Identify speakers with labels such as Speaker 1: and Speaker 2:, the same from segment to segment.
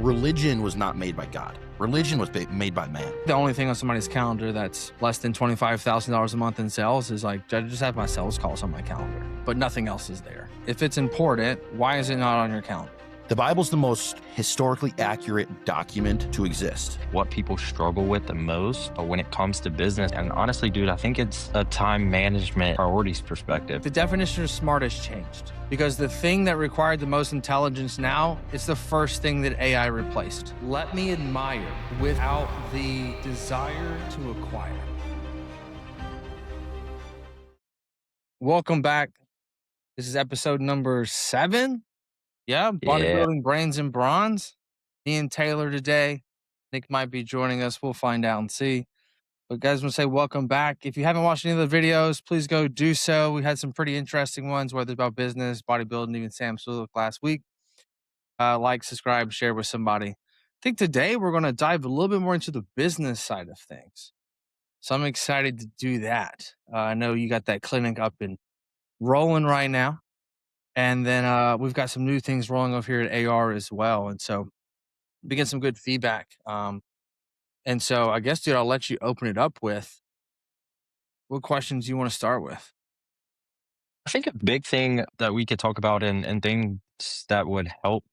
Speaker 1: Religion was not made by God. Religion was made by man.
Speaker 2: The only thing on somebody's calendar that's less than $25,000 a month in sales is like, I just have my sales calls on my calendar, but nothing else is there. If it's important, why is it not on your calendar?
Speaker 1: The Bible's the most historically accurate document to exist.
Speaker 3: What people struggle with the most when it comes to business. And honestly, dude, I think it's a time management priorities perspective.
Speaker 2: The definition of smart has changed because the thing that required the most intelligence now is the first thing that AI replaced. Let me admire without the desire to acquire. Welcome back. This is episode number 7. Yeah, bodybuilding, brains, and bronze. Me and Taylor today. Nick might be joining us. We'll find out and see. But guys, I want to say welcome back. If you haven't watched any of the videos, please go do so. We had some pretty interesting ones, whether it's about business, bodybuilding, even Sam Sulek last week. Like, subscribe, share with somebody. I think today we're going to dive a little bit more into the business side of things. So I'm excited to do that. I know you got that clinic up and rolling right now. And then we've got some new things rolling over here at AR as well. And so we get some good feedback. And so I guess, dude, I'll let you open it up with what questions you want to start with.
Speaker 3: I think a big thing that we could talk about and things that would help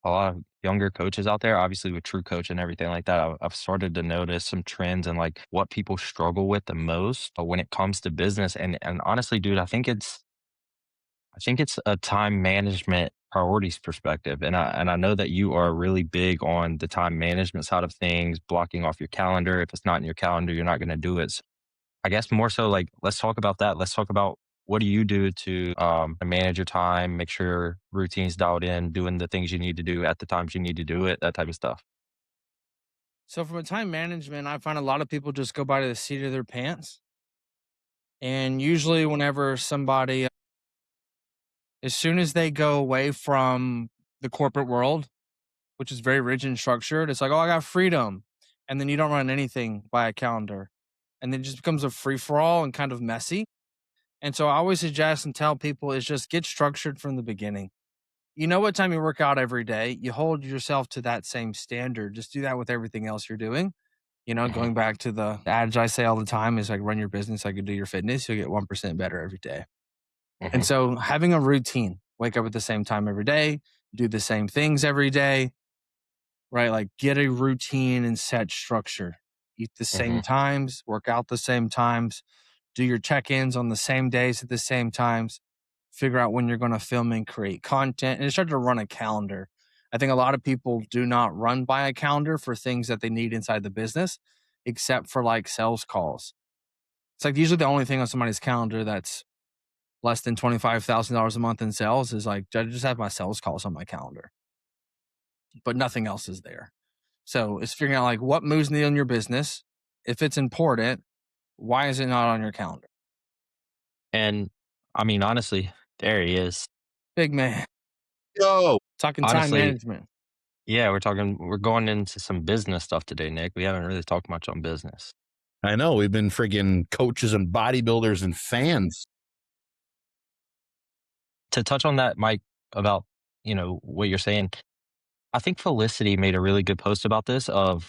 Speaker 3: a lot of younger coaches out there, obviously with True Coach and everything like that, I've started to notice some trends and like what people struggle with the most when it comes to business. And honestly, dude, I think it's a time management priorities perspective. And I know that you are really big on the time management side of things, blocking off your calendar. If it's not in your calendar, you're not going to do it. So I guess more so like, let's talk about that. Let's talk about what do you do to manage your time, make sure your routine's dialed in, doing the things you need to do at the times you need to do it, that type of stuff.
Speaker 2: So from a time management, I find a lot of people just go by the seat of their pants. And usually whenever somebody, as soon as they go away from the corporate world, which is very rigid and structured, it's like, oh, I got freedom. And then you don't run anything by a calendar. And then it just becomes a free-for-all and kind of messy. And so I always suggest and tell people is just get structured from the beginning. You know what time you work out every day. You hold yourself to that same standard. Just do that with everything else you're doing. You know, going back to the adage I say all the time is like run your business like you do your fitness. You'll get 1% better every day. And so having a routine, wake up at the same time every day, do the same things every day, right? Like get a routine and set structure. Eat the same times, work out the same times, do your check-ins on the same days at the same times, figure out when you're going to film and create content, and start to run a calendar. I think a lot of people do not run by a calendar for things that they need inside the business, except for like sales calls. It's like usually the only thing on somebody's calendar that's less than $25,000 a month in sales is like, I just have my sales calls on my calendar, but nothing else is there. So it's figuring out like what moves needle in your business. If it's important, why is it not on your calendar?
Speaker 3: And I mean, honestly, there he is.
Speaker 2: Big man.
Speaker 1: Yo,
Speaker 2: Talking time
Speaker 3: Honestly,
Speaker 2: management.
Speaker 3: Yeah, we're going into some business stuff today, Nick. We haven't really talked much on business.
Speaker 1: I know we've been friggin' coaches and bodybuilders and fans.
Speaker 3: To touch on that, Mike, about, what you're saying, I think Felicity made a really good post about this and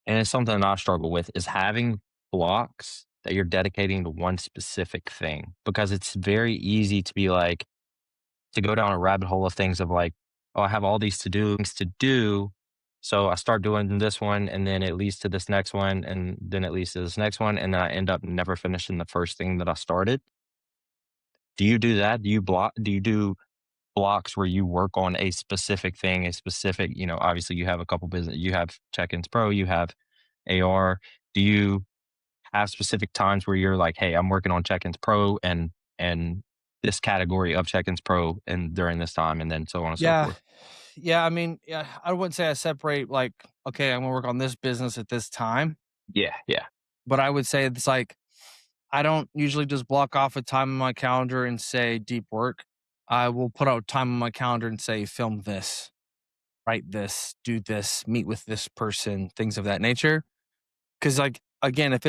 Speaker 3: it's something that I struggle with is having blocks that you're dedicating to one specific thing, because it's very easy to be like, to go down a rabbit hole of things of like, oh, I have all these things to do. So I start doing this one and then it leads to this next one and then it leads to this next one. And then I end up never finishing the first thing that I started. Do you do that? Do you do blocks where you work on a specific thing, a specific, obviously you have a couple business, you have Check-ins Pro, you have AR. Do you have specific times where you're like, hey, I'm working on Check-ins Pro and this category of Check-ins Pro and during this time and then so on and so forth?
Speaker 2: Yeah. I mean, I wouldn't say I separate like, okay, I'm going to work on this business at this time.
Speaker 3: Yeah.
Speaker 2: But I would say it's like, I don't usually just block off a time on my calendar and say deep work. I will put out time on my calendar and say, film this, write this, do this, meet with this person, things of that nature. Because like, again, if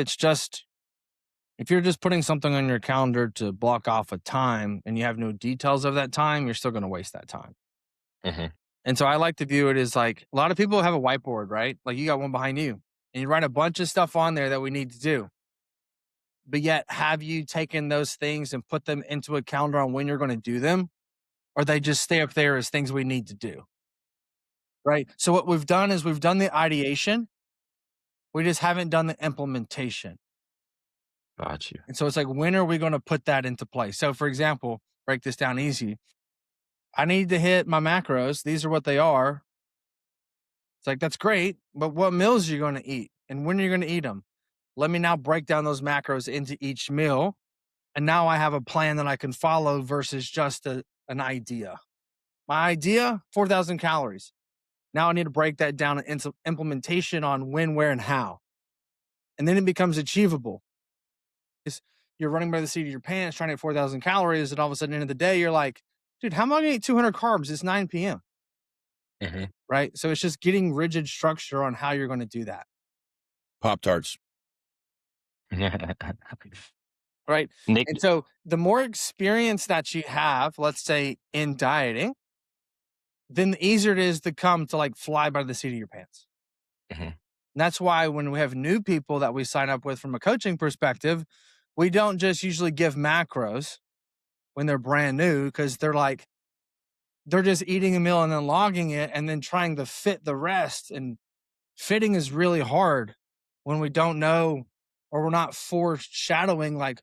Speaker 2: you're just putting something on your calendar to block off a time and you have no details of that time, you're still going to waste that time. And so I like to view it as like a lot of people have a whiteboard, right? Like you got one behind you and you write a bunch of stuff on there that we need to do. But yet, have you taken those things and put them into a calendar on when you're going to do them? Or they just stay up there as things we need to do? Right. So what we've done is we've done the ideation. We just haven't done the implementation.
Speaker 3: Got you.
Speaker 2: And so it's like, when are we going to put that into place? So for example, break this down easy. I need to hit my macros. These are what they are. It's like, that's great. But what meals are you going to eat? And when are you going to eat them? Let me now break down those macros into each meal. And now I have a plan that I can follow versus just an idea. My idea, 4,000 calories. Now I need to break that down into implementation on when, where, and how. And then it becomes achievable. You're running by the seat of your pants trying to hit 4,000 calories. And all of a sudden, at the end of the day, you're like, dude, how am I going to eat 200 carbs? It's 9 p.m.
Speaker 3: Mm-hmm.
Speaker 2: Right? So it's just getting rigid structure on how you're going to do that.
Speaker 1: Pop-Tarts.
Speaker 2: Right?
Speaker 3: Nick,
Speaker 2: And so the more experience that you have, let's say in dieting, then the easier it is to come to like fly by the seat of your pants.
Speaker 3: Mhm.
Speaker 2: And that's why when we have new people that we sign up with from a coaching perspective, we don't just usually give macros when they're brand new, because they're just eating a meal and then logging it and then trying to fit the rest. And fitting is really hard when we don't know, or we're not foreshadowing like,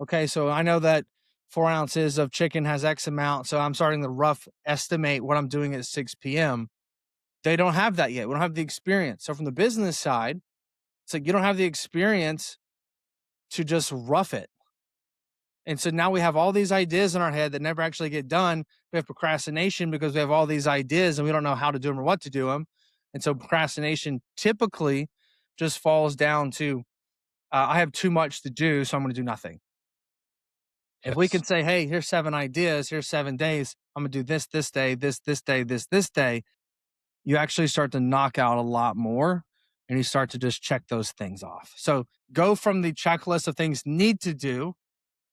Speaker 2: okay, so I know that 4 ounces of chicken has X amount. So I'm starting to rough estimate what I'm doing at 6 p.m. They don't have that yet. We don't have the experience. So from the business side, it's like you don't have the experience to just rough it. And so now we have all these ideas in our head that never actually get done. We have procrastination because we have all these ideas and we don't know how to do them or what to do them. And so procrastination typically just falls down to, I have too much to do, so I'm going to do nothing. If we can say, hey, here's 7 ideas, here's 7 days, I'm going to do this day, this day, this day, you actually start to knock out a lot more and you start to just check those things off. So go from the checklist of things need to do,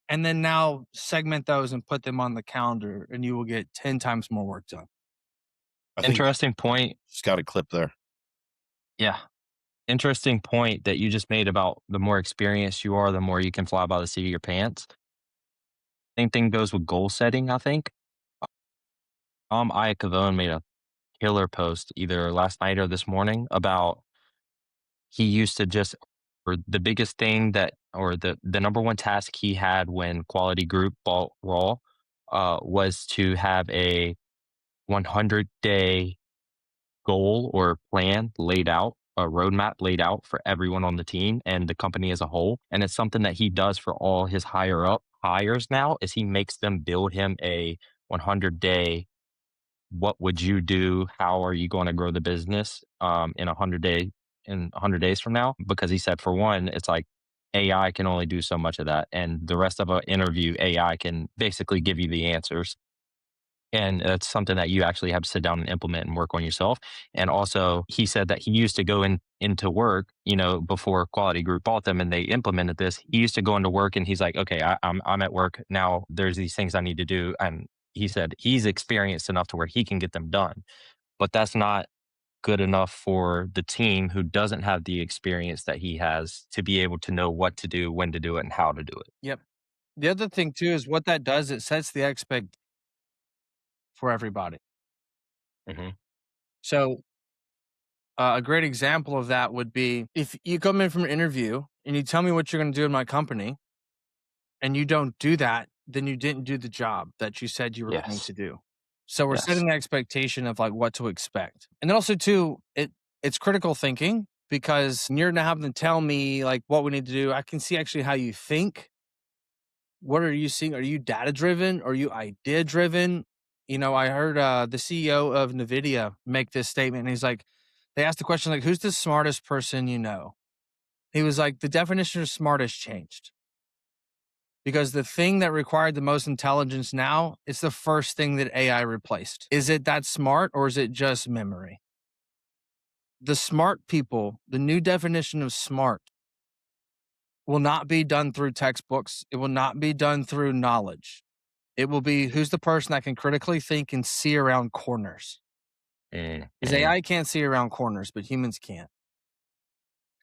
Speaker 2: and then now segment those and put them on the calendar, and you will get 10 times more work done.
Speaker 1: I think
Speaker 3: interesting point.
Speaker 1: just got a clip there.
Speaker 3: Yeah. Interesting point that you just made about the more experienced you are, the more you can fly by the seat of your pants. Same thing goes with goal setting, I think. Aya Cavone made a killer post either last night or this morning about he used to just, or the biggest thing that, or the number one task he had when Quality Group bought Raw was to have a 100-day goal or plan laid out, a roadmap laid out for everyone on the team and the company as a whole. And it's something that he does for all his higher up hires now, is he makes them build him a 100-day, what would you do? How are you going to grow the business in 100 days from now? Because he said, for one, it's like AI can only do so much of that. And the rest of an interview, AI can basically give you the answers. And it's something that you actually have to sit down and implement and work on yourself. And also, he said that he used to go into work, before Quality Group bought them and they implemented this. He used to go into work and he's like, okay, I'm at work now. There's these things I need to do. And he said he's experienced enough to where he can get them done. But that's not good enough for the team who doesn't have the experience that he has to be able to know what to do, when to do it, and how to do it.
Speaker 2: Yep. The other thing too is what that does, it sets the expect for everybody.
Speaker 3: Mm-hmm.
Speaker 2: So a great example of that would be if you come in from an interview and you tell me what you're going to do in my company and you don't do that, then you didn't do the job that you said you were going
Speaker 3: Yes.
Speaker 2: to do. So we're
Speaker 3: Yes.
Speaker 2: setting the expectation of like what to expect. And then also too, it's critical thinking, because you're not having to tell me like what we need to do. I can see actually how you think. What are you seeing? Are you data driven? Are you idea driven? I heard the CEO of NVIDIA make this statement. And he's like, they asked the question like, who's the smartest person you know? He was like, the definition of smart has changed. Because the thing that required the most intelligence now, it's the first thing that AI replaced. Is it that smart, or is it just memory? The smart people, the new definition of smart, will not be done through textbooks. It will not be done through knowledge. It will be who's the person that can critically think and see around corners. Because AI can't see around corners, but humans can.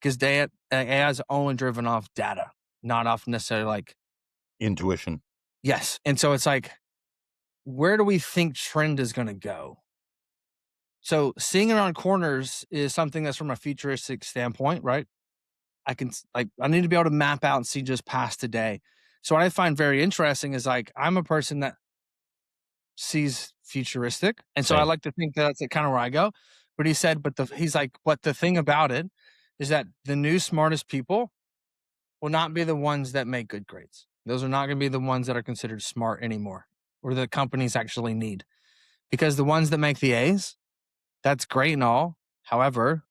Speaker 2: Because AI is only driven off data, not off necessarily like
Speaker 1: Intuition.
Speaker 2: yes. And so it's like, where do we think trend is going to go? So seeing around corners is something that's from a futuristic standpoint, right? I need to be able to map out and see just past today. So what I find very interesting is like, I'm a person that sees futuristic. And so I
Speaker 3: Same.
Speaker 2: like to think that's kind of where I go. But he said, he's like, but the thing about it is that the new smartest people will not be the ones that make good grades. Those are not going to be the ones that are considered smart anymore, or the companies actually need. Because the ones that make the A's, that's great and all. However,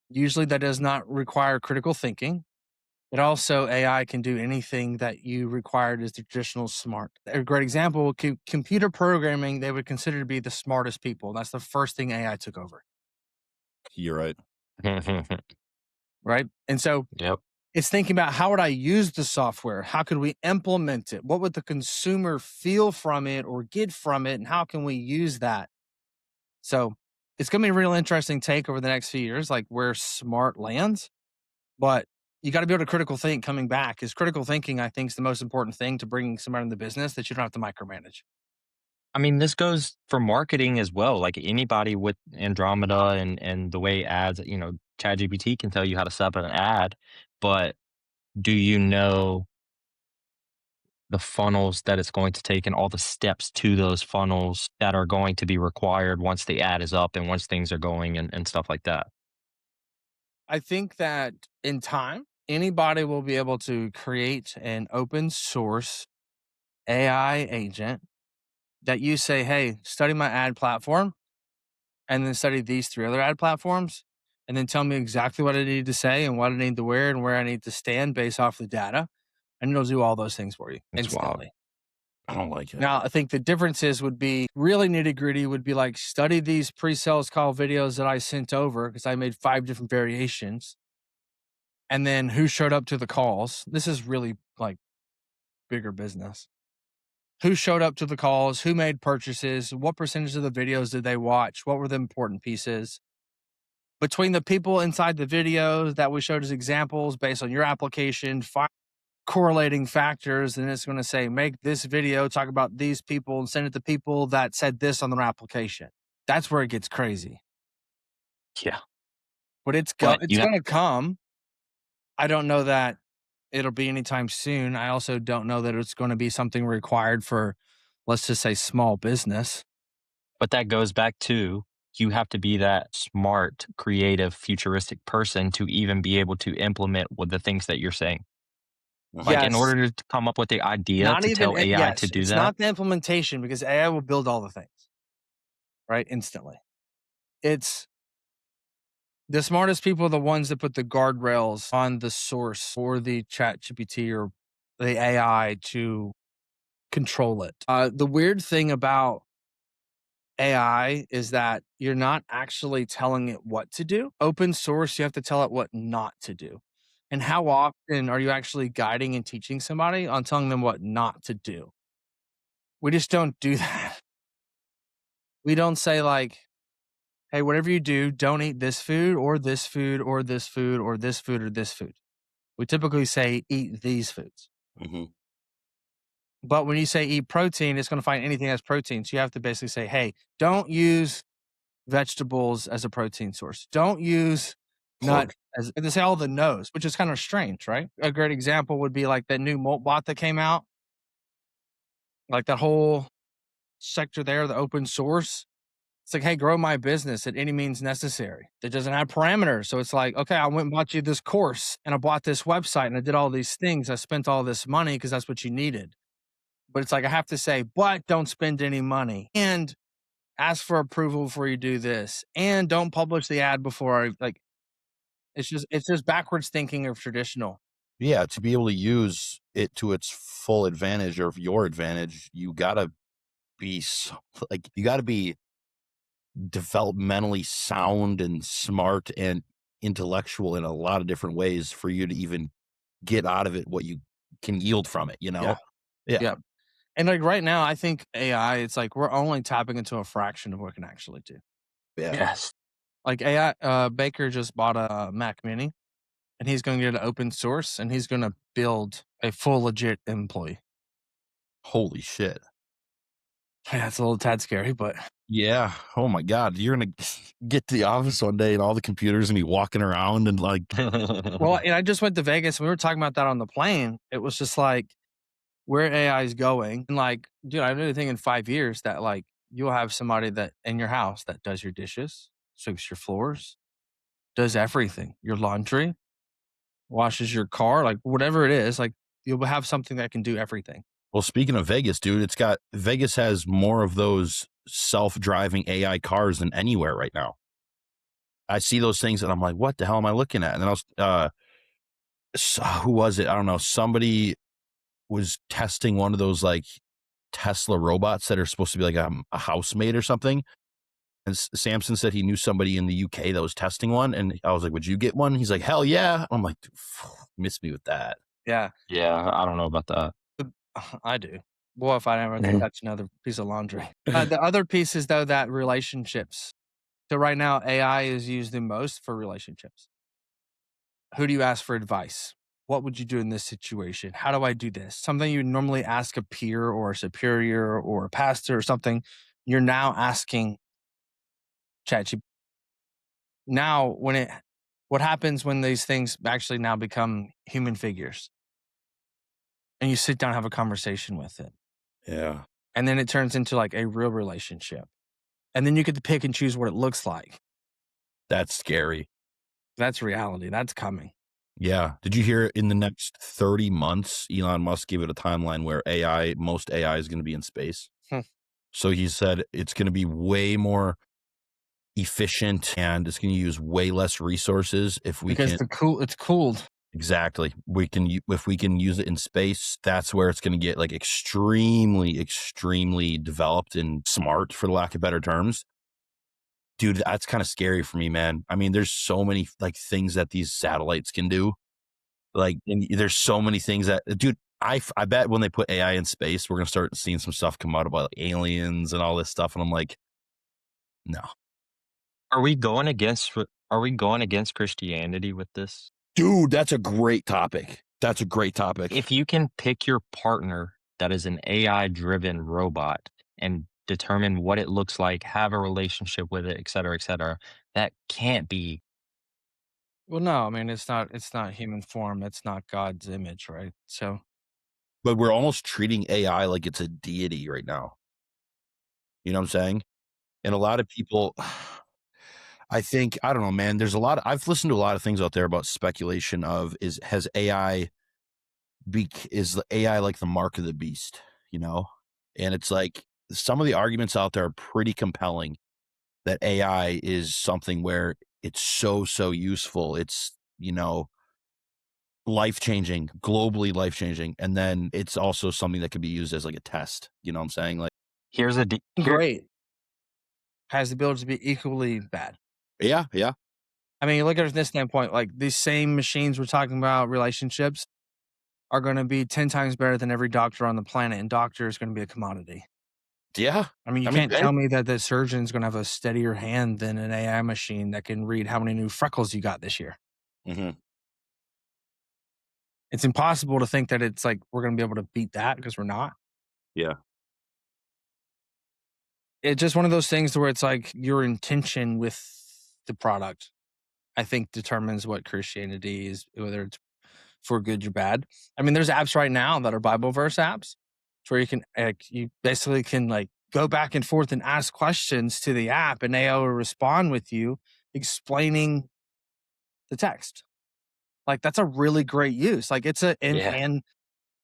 Speaker 2: usually that does not require critical thinking. It also, AI can do anything that you required as the traditional smart. A great example, computer programming, they would consider to be the smartest people. That's the first thing AI took over.
Speaker 1: You're right.
Speaker 2: Right? And so
Speaker 3: Yep.
Speaker 2: it's thinking about, how would I use the software? How could we implement it? What would the consumer feel from it or get from it? And how can we use that? So it's going to be a real interesting take over the next few years, like where smart lands. But you got to be able to critical think coming back, because critical thinking, I think, is the most important thing to bringing somebody in the business that you don't have to micromanage.
Speaker 3: I mean, this goes for marketing as well. Like anybody with Andromeda and the way ads, ChatGPT can tell you how to set up an ad, but do you know the funnels that it's going to take and all the steps to those funnels that are going to be required once the ad is up and once things are going and stuff like that?
Speaker 2: I think that in time, anybody will be able to create an open source AI agent that you say, hey, study my ad platform, and then study these 3 other ad platforms, and then tell me exactly what I need to say and what I need to wear and where I need to stand based off the data. And it'll do all those things for you
Speaker 3: That's wild.
Speaker 2: instantly.
Speaker 1: I don't like it.
Speaker 2: Now, I think the differences would be really nitty gritty, would be like, study these pre-sales call videos that I sent over, because I made 5 different variations. And then who showed up to the calls. This is really like bigger business. Who showed up to the calls? Who made purchases? What percentage of the videos did they watch? What were the important pieces? Between the people inside the videos that we showed as examples based on your application, correlating factors, and it's going to say, make this video talk about these people and send it to people that said this on their application. That's where it gets crazy.
Speaker 3: Yeah.
Speaker 2: But it's going to come. I don't know that it'll be anytime soon. I also don't know that it's going to be something required for, let's just say, small business.
Speaker 3: But that goes back to, you have to be that smart, creative, futuristic person to even be able to implement with the things that you're saying. Like, in order to come up with the idea to tell AI to do
Speaker 2: it's
Speaker 3: that.
Speaker 2: not the implementation, because AI will build all the things, right? Instantly. It's the smartest people are the ones that put the guardrails on the source for the ChatGPT or the AI to control it. The weird thing about AI is that you're not actually telling it what to do. Open source, you have to tell it what not to do. And how often are you actually guiding and teaching somebody on telling them what not to do? We just don't do that. We don't say like, hey, whatever you do, don't eat this food or this food or this food or this food or this food. We typically say eat these foods.
Speaker 1: Mm-hmm.
Speaker 2: But when you say eat protein, it's going to find anything that's protein. So you have to basically say, hey, don't use vegetables as a protein source. Don't use nuts as, they say all the no's, which is kind of strange, right? A great example would be like that new molt bot that came out. Like that whole sector there, the open source. It's like, hey, grow my business at any means necessary. It doesn't have parameters. So it's like, okay, I went and bought you this course and I bought this website and I did all these things. I spent all this money because that's what you needed. But it's like, I have to say, but don't spend any money and ask for approval before you do this. And don't publish the ad before it's just backwards thinking of traditional.
Speaker 1: Yeah. To be able to use it to its full advantage or your advantage, you gotta be developmentally sound and smart and intellectual in a lot of different ways for you to even get out of it what you can yield from it, Yeah.
Speaker 2: And like right now, I think AI, it's like we're only tapping into a fraction of what it can actually do.
Speaker 1: Yeah.
Speaker 3: Yes.
Speaker 2: Like AI, Baker just bought a Mac Mini, and he's going to get it open source, and he's going to build a full legit employee.
Speaker 1: Holy shit.
Speaker 2: Yeah, it's a little tad scary, but
Speaker 1: Yeah. Oh my God. You're going to get to the office one day and all the computers and be walking around and like,
Speaker 2: well, and I just went to Vegas and we were talking about that on the plane. It was just like where AI is going. And like, dude, I really think in 5 years that like you'll have somebody that in your house that does your dishes, sweeps your floors, does everything, your laundry, washes your car, like whatever it is, like you'll have something that can do everything.
Speaker 1: well, speaking of Vegas, dude, Vegas has more of those self-driving AI cars than anywhere right now. I see those things and I'm like, what the hell am I looking at? And then who was it? I don't know. Somebody was testing one of those like Tesla robots that are supposed to be like a housemaid or something. And Samson said he knew somebody in the UK that was testing one. And I was like, would you get one? He's like, hell yeah. I'm like, miss me with that.
Speaker 2: Yeah.
Speaker 3: Yeah, I don't know about that.
Speaker 2: I do. Boy, if I ever touch another piece of laundry. The other piece is though that relationships. So right now, AI is used the most for relationships. Who do you ask for advice? What would you do in this situation? How do I do this? Something you would normally ask a peer or a superior or a pastor or something. You're now asking ChatGPT. Now, what happens when these things actually now become human figures? And you sit down and have a conversation with it.
Speaker 1: Yeah.
Speaker 2: And then it turns into like a real relationship. And then you get to pick and choose what it looks like.
Speaker 1: That's scary.
Speaker 2: That's reality. That's coming.
Speaker 1: Yeah. Did you hear in the next 30 months, Elon Musk gave it a timeline where most AI is going to be in space. So he said it's going to be way more efficient and it's going to use way less resources it's
Speaker 2: cooled.
Speaker 1: Exactly. If we can use it in space, that's where it's going to get like extremely, extremely developed and smart, for the lack of better terms. Dude, that's kind of scary for me, man. I mean, there's so many like things that these satellites can do. Like, and there's so many things that, dude, I bet when they put AI in space, we're going to start seeing some stuff come out about like aliens and all this stuff. And I'm like, no.
Speaker 3: Are we going against Christianity with this?
Speaker 1: Dude, that's a great topic. That's a great topic.
Speaker 3: If you can pick your partner that is an AI-driven robot and determine what it looks like, have a relationship with it, et cetera, that can't be.
Speaker 2: Well, no, I mean, it's not human form. It's not God's image, right? So,
Speaker 1: but we're almost treating AI like it's a deity right now. You know what I'm saying? And a lot of people, I think, I don't know, man, I've listened to a lot of things out there about speculation of is AI like the mark of the beast, you know? And it's like some of the arguments out there are pretty compelling that AI is something where it's so useful. It's, life-changing, globally life-changing. And then it's also something that could be used as like a test. You know what I'm saying? Like,
Speaker 2: great. Has the ability to be equally bad.
Speaker 1: Yeah.
Speaker 2: I mean, you look at it from this standpoint, like these same machines we're talking about, relationships, are going to be 10 times better than every doctor on the planet, and doctor is going to be a commodity.
Speaker 1: Yeah.
Speaker 2: I mean, you can't tell me that the surgeon's going to have a steadier hand than an AI machine that can read how many new freckles you got this year.
Speaker 1: Mm-hmm.
Speaker 2: It's impossible to think that it's like we're going to be able to beat that because we're not.
Speaker 1: Yeah.
Speaker 2: It's just one of those things where it's like your intention with the product, I think, determines what Christianity is, whether it's for good or bad. I mean, there's apps right now that are Bible verse apps where you basically can like go back and forth and ask questions to the app and AI will respond with you explaining the text. Like that's a really great use. Like it's and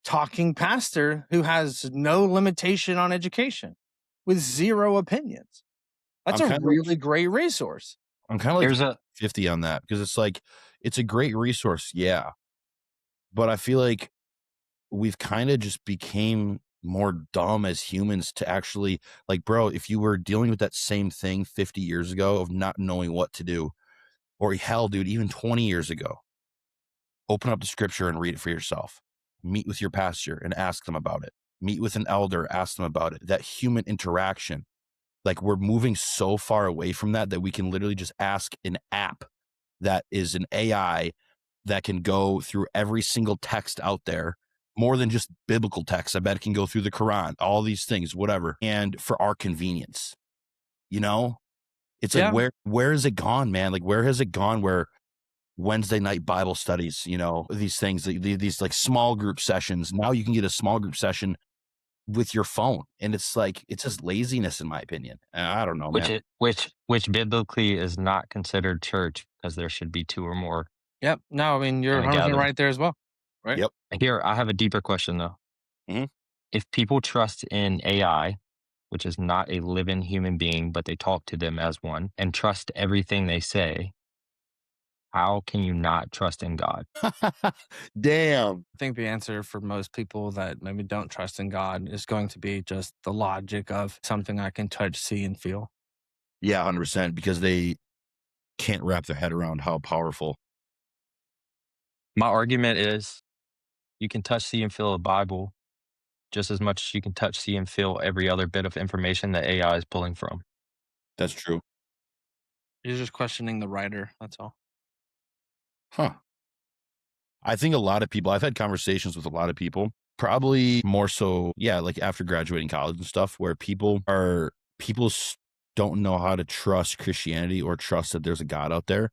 Speaker 2: talking pastor who has no limitation on education with zero opinions. That's a really great resource.
Speaker 1: I'm kind of like 50 on that because it's like, it's a great resource. Yeah. But I feel like we've kind of just became more dumb as humans to actually like, bro, if you were dealing with that same thing 50 years ago of not knowing what to do, or hell, dude, even 20 years ago, open up the scripture and read it for yourself. Meet with your pastor and ask them about it. Meet with an elder, ask them about it. That human interaction Like we're moving so far away from that we can literally just ask an app that is an AI that can go through every single text out there, more than just biblical text. I bet it can go through the Quran, all these things, whatever. And for our convenience, you know, it's like, where has it gone, man? Like, where has it gone where Wednesday night Bible studies, you know, these things, these like small group sessions. Now you can get a small group session with your phone, and it's like, it's just laziness, in my opinion. I don't know, man.
Speaker 3: Which biblically is not considered church, because there should be 2 or more.
Speaker 2: Yep. No, I mean, you're 100% right there as well. Right.
Speaker 1: Yep.
Speaker 3: Here, I have a deeper question though.
Speaker 1: Mhm.
Speaker 3: If people trust in AI, which is not a living human being, but they talk to them as one, and trust everything they say, how can you not trust in God?
Speaker 1: Damn.
Speaker 2: I think the answer for most people that maybe don't trust in God is going to be just the logic of something I can touch, see, and feel.
Speaker 1: Yeah, 100%, because they can't wrap their head around how powerful.
Speaker 3: My argument is you can touch, see, and feel a Bible just as much as you can touch, see, and feel every other bit of information that AI is pulling from.
Speaker 1: That's true.
Speaker 2: You're just questioning the writer. That's all.
Speaker 1: Huh. I think a lot of people, I've had conversations with a lot of people, probably more so, yeah, like after graduating college and stuff, where people don't know how to trust Christianity or trust that there's a God out there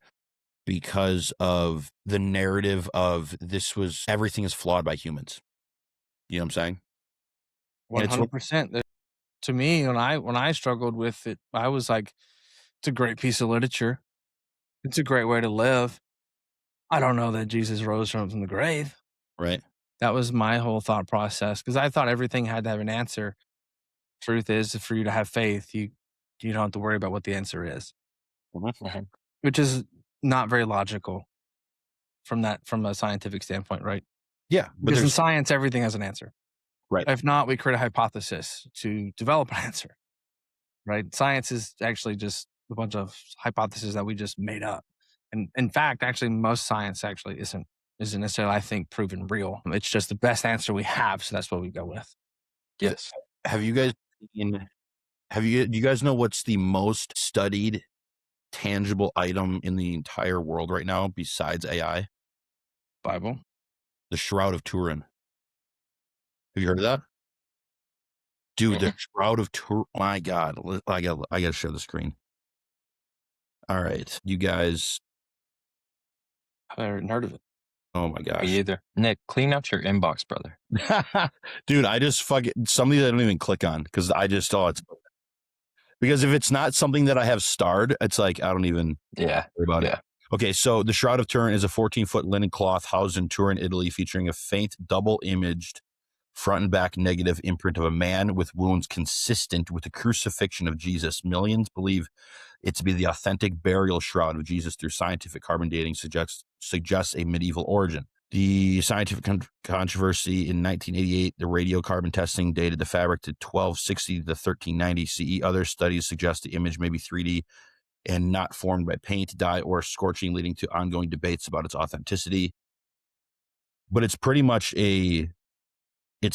Speaker 1: because of the narrative of everything is flawed by humans. You know what I'm saying?
Speaker 2: 100%. To me, when I struggled with it, I was like, it's a great piece of literature. It's a great way to live. I don't know that Jesus rose from the grave.
Speaker 1: Right.
Speaker 2: That was my whole thought process, because I thought everything had to have an answer. Truth is, for you to have faith, you don't have to worry about what the answer is, which is not very logical from a scientific standpoint, right?
Speaker 1: Yeah,
Speaker 2: because in science, everything has an answer.
Speaker 1: Right.
Speaker 2: If not, we create a hypothesis to develop an answer. Right. Science is actually just a bunch of hypotheses that we just made up. And in fact, actually, most science actually isn't necessarily, I think, proven real. It's just the best answer we have, so that's what we go with.
Speaker 3: Yes.
Speaker 1: Do you guys know what's the most studied tangible item in the entire world right now besides AI?
Speaker 2: Bible.
Speaker 1: The Shroud of Turin. Have you heard of that? Dude, the Shroud of Turin. My God. I got to share the screen. All right. You guys.
Speaker 2: I haven't heard of it.
Speaker 1: Oh my gosh.
Speaker 3: Me either. Nick, clean out your inbox, brother.
Speaker 1: Dude, I just something that I don't even click on because I just, because if it's not something that I have starred, it's like, I don't even worry about it. Okay, so the Shroud of Turin is a 14-foot linen cloth housed in Turin, Italy, featuring a faint double-imaged front and back negative imprint of a man with wounds consistent with the crucifixion of Jesus. Millions believe it to be the authentic burial shroud of Jesus through scientific carbon dating suggests a medieval origin. The scientific controversy in 1988, the radiocarbon testing dated the fabric to 1260 to 1390 CE. Other studies suggest the image may be 3D and not formed by paint, dye, or scorching, leading to ongoing debates about its authenticity. But it's pretty much it's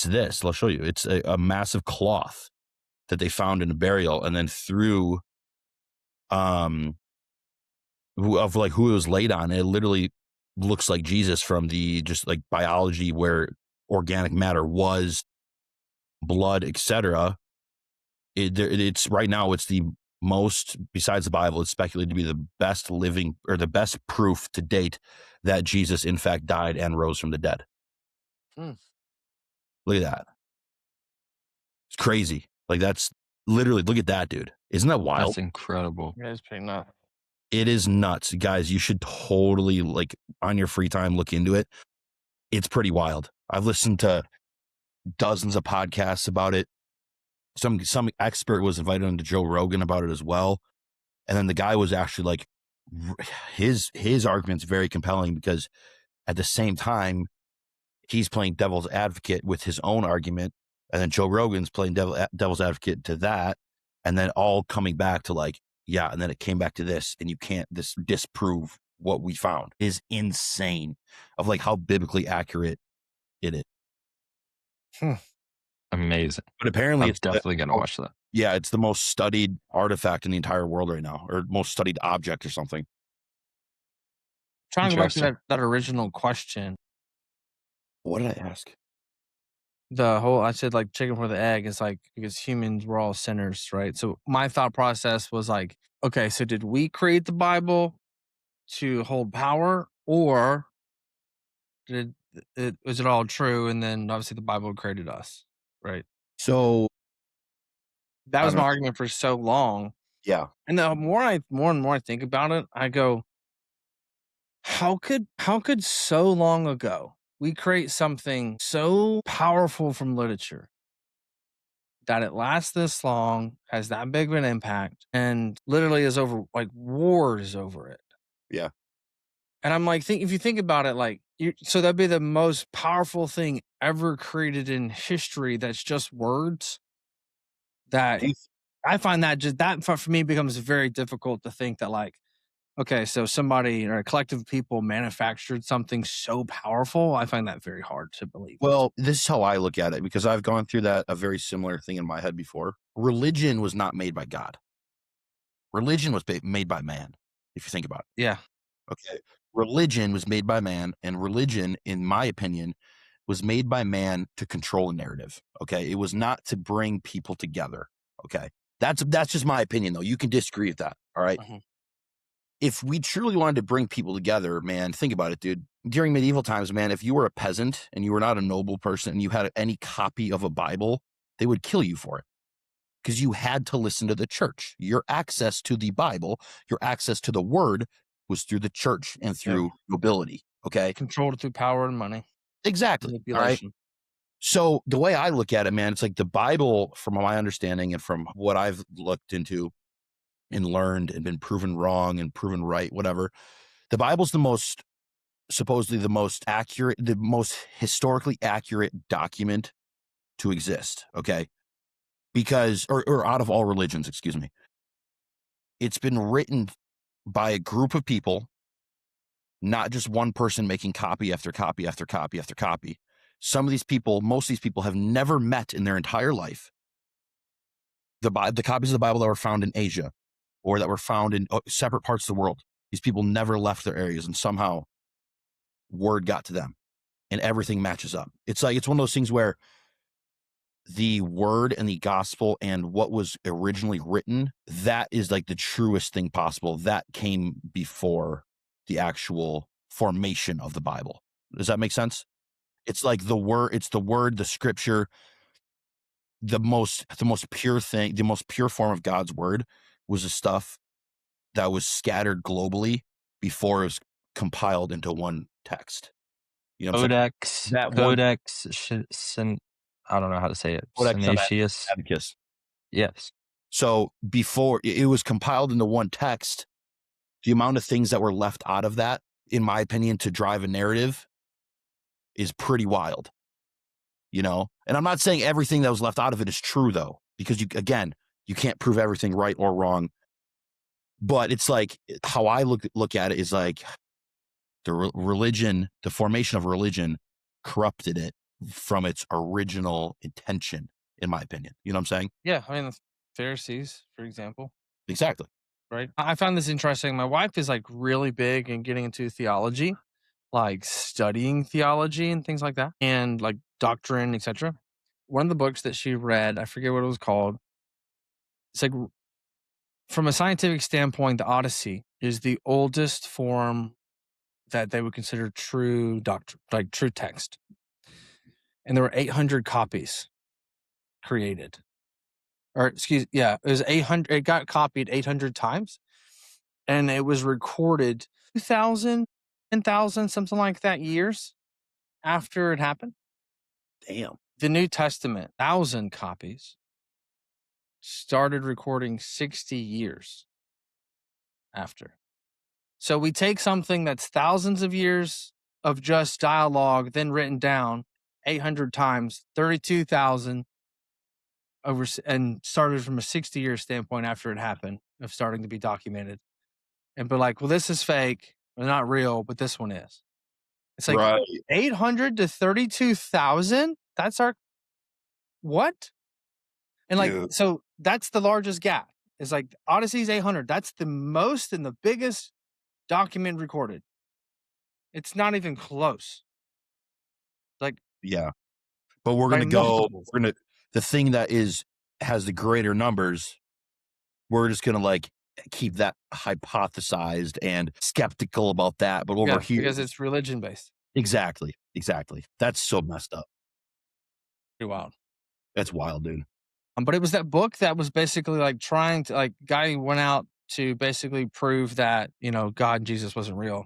Speaker 1: this. I'll show you. It's a massive cloth that they found in a burial, and then through of like who it was laid on, it literally looks like Jesus from the just like biology where organic matter was, blood, etc. It's right now, it's the most, besides the Bible, it's speculated to be the best living or the best proof to date that Jesus in fact died and rose from the dead. Look at that. It's crazy. Like, that's literally, look at that, dude. Isn't that wild?
Speaker 3: That's incredible.
Speaker 2: Yeah, it's pretty nuts.
Speaker 1: It is nuts. Guys, you should totally, like, on your free time, look into it. It's pretty wild. I've listened to dozens of podcasts about it. Some expert was invited on to Joe Rogan about it as well. And then the guy was actually like, his argument's very compelling because at the same time, he's playing devil's advocate with his own argument. And then Joe Rogan's playing devil's advocate to that. And then all coming back to like, yeah, and then it came back to this, and you can't disprove what we found. It is insane of like how biblically accurate it is.
Speaker 3: Amazing.
Speaker 1: But apparently
Speaker 3: I'm definitely going to watch that.
Speaker 1: Yeah, it's the most studied artifact in the entire world right now, or most studied object or something.
Speaker 2: Trying to go back to
Speaker 3: Interesting.
Speaker 2: that original question.
Speaker 1: What did I ask?
Speaker 2: I said like chicken before the egg is like because humans were all sinners, right? So my thought process was like, okay, so did we create the Bible to hold power, or was it all true? And then obviously the Bible created us, right?
Speaker 1: So
Speaker 2: That
Speaker 1: I
Speaker 2: was
Speaker 1: don't
Speaker 2: my
Speaker 1: know.
Speaker 2: argument for so long.
Speaker 1: Yeah.
Speaker 2: And the more and more I think about it, I go, how could so long ago we create something so powerful from literature that it lasts this long, has that big of an impact, and literally is over like wars over it.
Speaker 1: Yeah.
Speaker 2: And I'm like, if you think about it, like, so that'd be the most powerful thing ever created in history. That's just words. That
Speaker 1: Do you
Speaker 2: I find that just that for me becomes very difficult to think that like, okay, so somebody or a collective of people manufactured something so powerful. I find that very hard to believe.
Speaker 1: Well, this is how I look at it, because I've gone through a very similar thing in my head before. Religion was not made by God. Religion was made by man, if you think about it.
Speaker 2: Yeah.
Speaker 1: Okay. Religion was made by man, and religion, in my opinion, was made by man to control a narrative. Okay. It was not to bring people together. Okay. That's just my opinion, though. You can disagree with that. All right.
Speaker 2: Mhm.
Speaker 1: If we truly wanted to bring people together, man, think about it, dude. During medieval times, man, if you were a peasant and you were not a noble person and you had any copy of a Bible, they would kill you for it, because you had to listen to the church. Your access to the Bible, your access to the word was through the church and through nobility. Okay.
Speaker 2: Controlled through power and money,
Speaker 1: Exactly. All right.
Speaker 2: manipulation.
Speaker 1: So the way I look at it, man, it's like the Bible, from my understanding and from what I've looked into and learned and been proven wrong and proven right, whatever. The Bible's supposedly the most accurate, the most historically accurate document to exist. Okay. Because, or out of all religions, excuse me, it's been written by a group of people, not just one person making copy after copy after copy after copy. Most of these people have never met in their entire life. The copies of the Bible that were found in Asia or that were found in separate parts of the world, these people never left their areas, and somehow word got to them and everything matches up. It's like, it's one of those things where the word and the gospel and what was originally written, that is like the truest thing possible. That came before the actual formation of the Bible. Does that make sense? It's like it's the word, the scripture, the most pure thing, the most pure form of God's word was the stuff that was scattered globally before it was compiled into one text. You know what I'm saying?
Speaker 3: Codex,
Speaker 1: That one
Speaker 3: Codex, I don't know how to say it.
Speaker 1: Codex
Speaker 3: Sinaiticus.
Speaker 1: Sinaiticus.
Speaker 3: Yes.
Speaker 1: So before it was compiled into one text, the amount of things that were left out of that, in my opinion, to drive a narrative is pretty wild, you know? And I'm not saying everything that was left out of it is true, though, because you can't prove everything right or wrong. But it's like, how I look at it is like the formation of religion corrupted it from its original intention, in my opinion. You know what I'm saying?
Speaker 2: Yeah, I mean the Pharisees, for example.
Speaker 1: Exactly.
Speaker 2: Right. I found this interesting. My wife is like really big in getting into theology, like studying theology and things like that, and like doctrine, etc. One of the books that she read, I forget what it was called. It's like, from a scientific standpoint, the Odyssey is the oldest form that they would consider true doctrine, like true text. And there were 800 copies created. Or it was 800. It got copied 800 times, and it was recorded 2,000, 10,000, something like that, years after it happened.
Speaker 1: Damn.
Speaker 2: The New Testament, 1,000 copies, started recording 60 years after. So we take something that's thousands of years of just dialogue, then written down 800 times, 32,000 over, and started from a 60-year standpoint after it happened of starting to be documented, and be like, well, this is fake, or not real, but this one is. It's like
Speaker 1: Right.
Speaker 2: 800 to 32,000. That's our what? And like,
Speaker 1: Dude.
Speaker 2: so that's the largest gap. It's like Odyssey's 800. That's the most and the biggest document recorded. It's not even close. Like,
Speaker 1: Yeah. But we're
Speaker 2: by
Speaker 1: going to go,
Speaker 2: multiples.
Speaker 1: the thing that has the greater numbers, we're just going to like keep that hypothesized and skeptical about that. But over here,
Speaker 2: because it's religion based.
Speaker 1: exactly. That's so messed up.
Speaker 2: Pretty wild.
Speaker 1: That's wild, dude.
Speaker 2: But it was that book that was basically like trying to, like, guy went out to basically prove that, you know, God and Jesus wasn't real.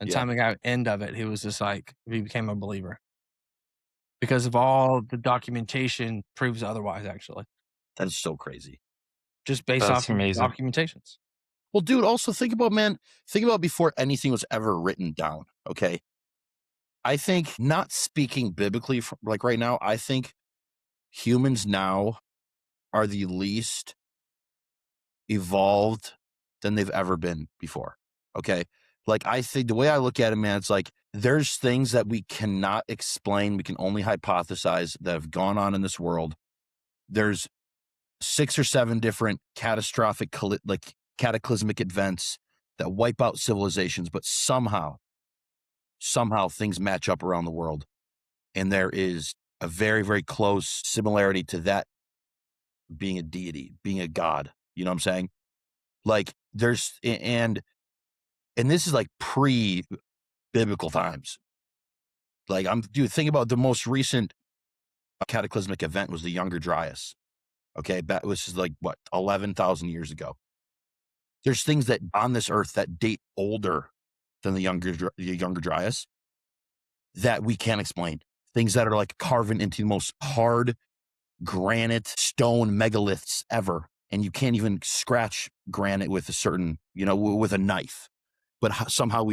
Speaker 2: And time he got end of it, he was just like, he became a believer. Because of all the documentation proves otherwise, actually.
Speaker 1: That is so crazy.
Speaker 2: Just based
Speaker 3: That's
Speaker 2: off
Speaker 3: amazing.
Speaker 2: of documentations.
Speaker 1: Well, dude, also think about before anything was ever written down, okay? I think, not speaking biblically, like right now, I think humans now are the least evolved than they've ever been before, okay? Like, I think the way I look at it, man, it's like there's things that we cannot explain. We can only hypothesize that have gone on in this world. There's 6 or 7 different cataclysmic events that wipe out civilizations, but somehow things match up around the world. And there is a very, very close similarity to that being a deity, being a god. You know what I'm saying? Like there's, and this is like pre-biblical times. Like think about the most recent cataclysmic event was the Younger Dryas. Okay. That was like 11,000 years ago. There's things that on this earth that date older than the Younger Dryas that we can't explain. Things that are like carving into the most hard granite stone megaliths ever. And you can't even scratch granite with a certain, with a knife. But somehow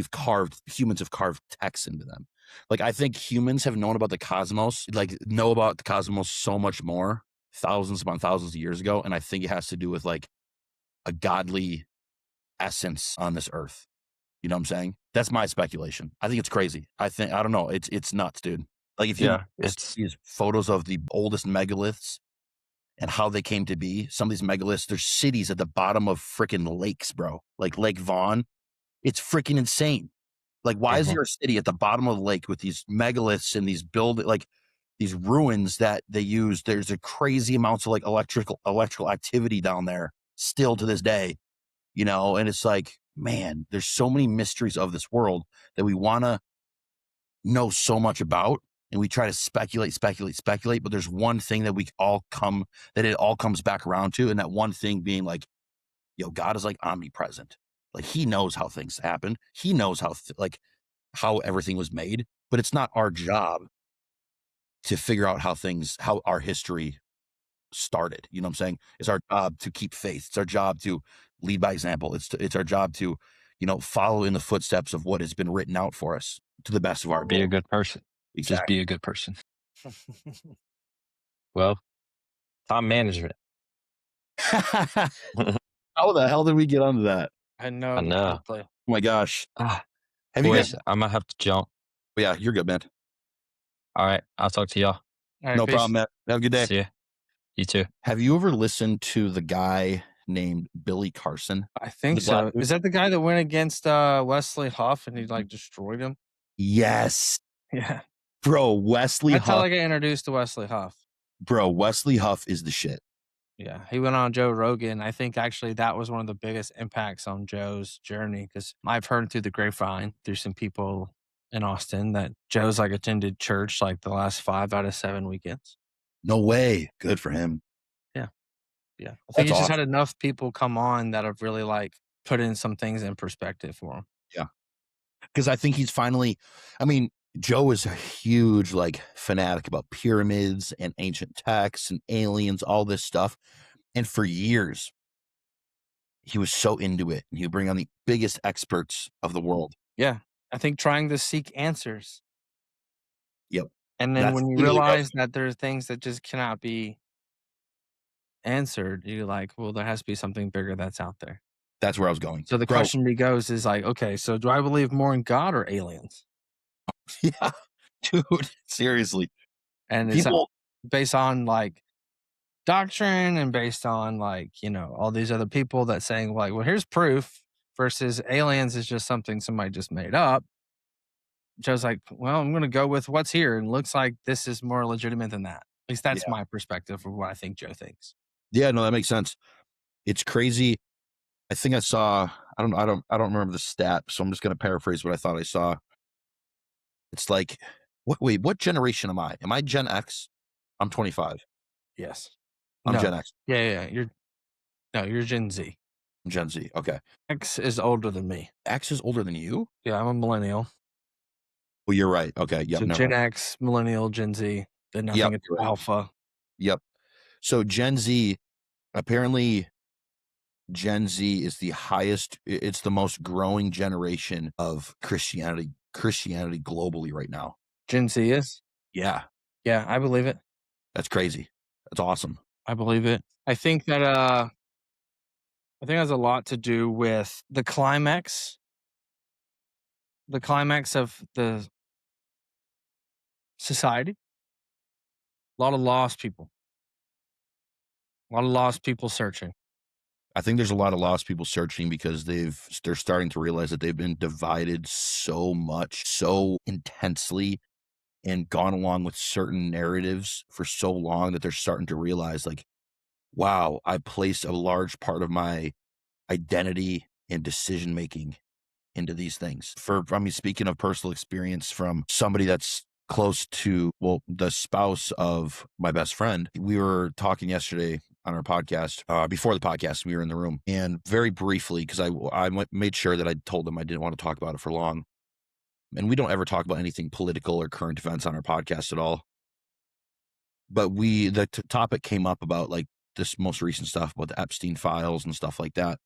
Speaker 1: humans have carved text into them. Like, I think humans have known about the cosmos, know about the cosmos so much more thousands upon thousands of years ago. And I think it has to do with like a godly essence on this earth. You know what I'm saying? That's my speculation. I think it's crazy. I don't know. It's nuts, dude. Like if you see photos of the oldest megaliths and how they came to be, some of these megaliths, there's cities at the bottom of freaking lakes, bro. Like Lake Vaughn. It's freaking insane. Like, why is there a city at the bottom of the lake with these megaliths and these these ruins that they use? There's a crazy amounts of like electrical activity down there still to this day, and it's like, man, there's so many mysteries of this world that we want to know so much about. And we try to speculate, but there's one thing that it all comes back around to. And that one thing being like, God is like omnipresent. Like he knows how things happen. He knows how everything was made, but it's not our job to figure out how our history started. You know what I'm saying? It's our job to keep faith. It's our job to lead by example. It's our job to, follow in the footsteps of what has been written out for us to the best of our ability.
Speaker 3: Be a good person.
Speaker 1: Exactly.
Speaker 3: Just be a good person. Well, time management.
Speaker 1: How the hell did we get onto that?
Speaker 2: I know.
Speaker 1: Oh my gosh.
Speaker 3: Have
Speaker 1: Boys,
Speaker 3: I might have to jump.
Speaker 1: Yeah, you're good, man.
Speaker 3: All right. I'll talk to y'all.
Speaker 2: All right,
Speaker 1: no
Speaker 2: peace.
Speaker 1: problem, man. Have a good day.
Speaker 3: See ya. You too.
Speaker 1: Have you ever listened to the guy named Billy Carson?
Speaker 2: I think so. Is that the guy that went against Wesley Huff and he like destroyed him?
Speaker 1: Yes.
Speaker 2: Yeah.
Speaker 1: Bro, Wesley Huff.
Speaker 2: That's how I got introduced to Wesley Huff.
Speaker 1: Bro, Wesley Huff is the shit.
Speaker 2: Yeah. He went on Joe Rogan. I think actually that was one of the biggest impacts on Joe's journey because I've heard through the grapevine through some people in Austin that Joe's like attended church like the last 5 out of 7 weekends.
Speaker 1: No way. Good for him.
Speaker 2: Yeah. Yeah. I think he's just had enough people come on that have really like put in some things in perspective for him.
Speaker 1: Yeah. Because I think he's finally, Joe is a huge like fanatic about pyramids and ancient texts and aliens, all this stuff. And for years, he was so into it. And he would bring on the biggest experts of the world.
Speaker 2: Yeah. I think trying to seek answers.
Speaker 1: Yep.
Speaker 2: And then when you realize that there are things that just cannot be answered, you're like, well, there has to be something bigger that's out there.
Speaker 1: That's where I was going.
Speaker 2: So the question is like, okay, so do I believe more in God or aliens?
Speaker 1: Yeah, dude, seriously.
Speaker 2: And it's based on like doctrine and based on like, all these other people that saying like, well, here's proof versus aliens is just something somebody just made up. Joe's like, well, I'm going to go with what's here. And looks like this is more legitimate than that. At least that's my perspective of what I think Joe thinks.
Speaker 1: Yeah, no, that makes sense. It's crazy. I think I saw, I don't remember the stat, so I'm just going to paraphrase what I thought I saw. It's like, what generation am I? Am I Gen X? I'm 25.
Speaker 2: Yes.
Speaker 1: I'm Gen X.
Speaker 2: Yeah. You're Gen Z.
Speaker 1: I'm Gen Z. Okay.
Speaker 2: X is older than me.
Speaker 1: X is older than you?
Speaker 2: Yeah, I'm a millennial.
Speaker 1: Well, you're right. Okay. Yep.
Speaker 2: So Gen X, millennial, Gen Z. Then I think it's alpha.
Speaker 1: Yep. So Gen Z, apparently Gen Z is the highest, it's the most growing generation of Christianity globally right now.
Speaker 2: Gen Z is?
Speaker 1: Yeah.
Speaker 2: Yeah, I believe it.
Speaker 1: That's crazy. That's awesome.
Speaker 2: I believe it. I think that I think it has a lot to do with the climax of the society. A lot of lost people. A lot of lost people searching.
Speaker 1: I think there's a lot of lost people searching because they're starting to realize that they've been divided so much, so intensely, and gone along with certain narratives for so long that they're starting to realize, like, wow, I placed a large part of my identity and decision making into these things. Speaking of personal experience from somebody that's close to, the spouse of my best friend, we were talking yesterday on our podcast. Before the podcast, we were in the room, and very briefly, because I made sure that I told them I didn't want to talk about it for long. And we don't ever talk about anything political or current events on our podcast at all. But the topic came up about like this most recent stuff about the Epstein files and stuff like that.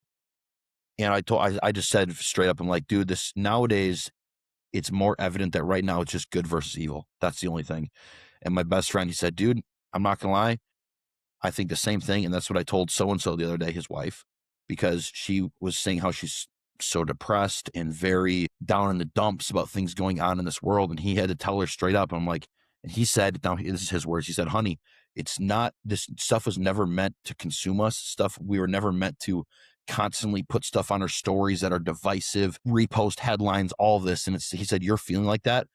Speaker 1: And I just said straight up, I'm like, dude, this nowadays, it's more evident that right now it's just good versus evil. That's the only thing. And my best friend, he said, dude, I'm not going to lie. I think the same thing. And that's what I told so-and-so the other day, his wife, because she was saying how she's so depressed and very down in the dumps about things going on in this world. And he had to tell her straight up. And I'm like, and he said, now this is his words. He said, honey, it's not, this stuff was never meant to consume us. We were never meant to constantly put stuff on our stories that are divisive, repost headlines, all this. And he said, you're feeling like that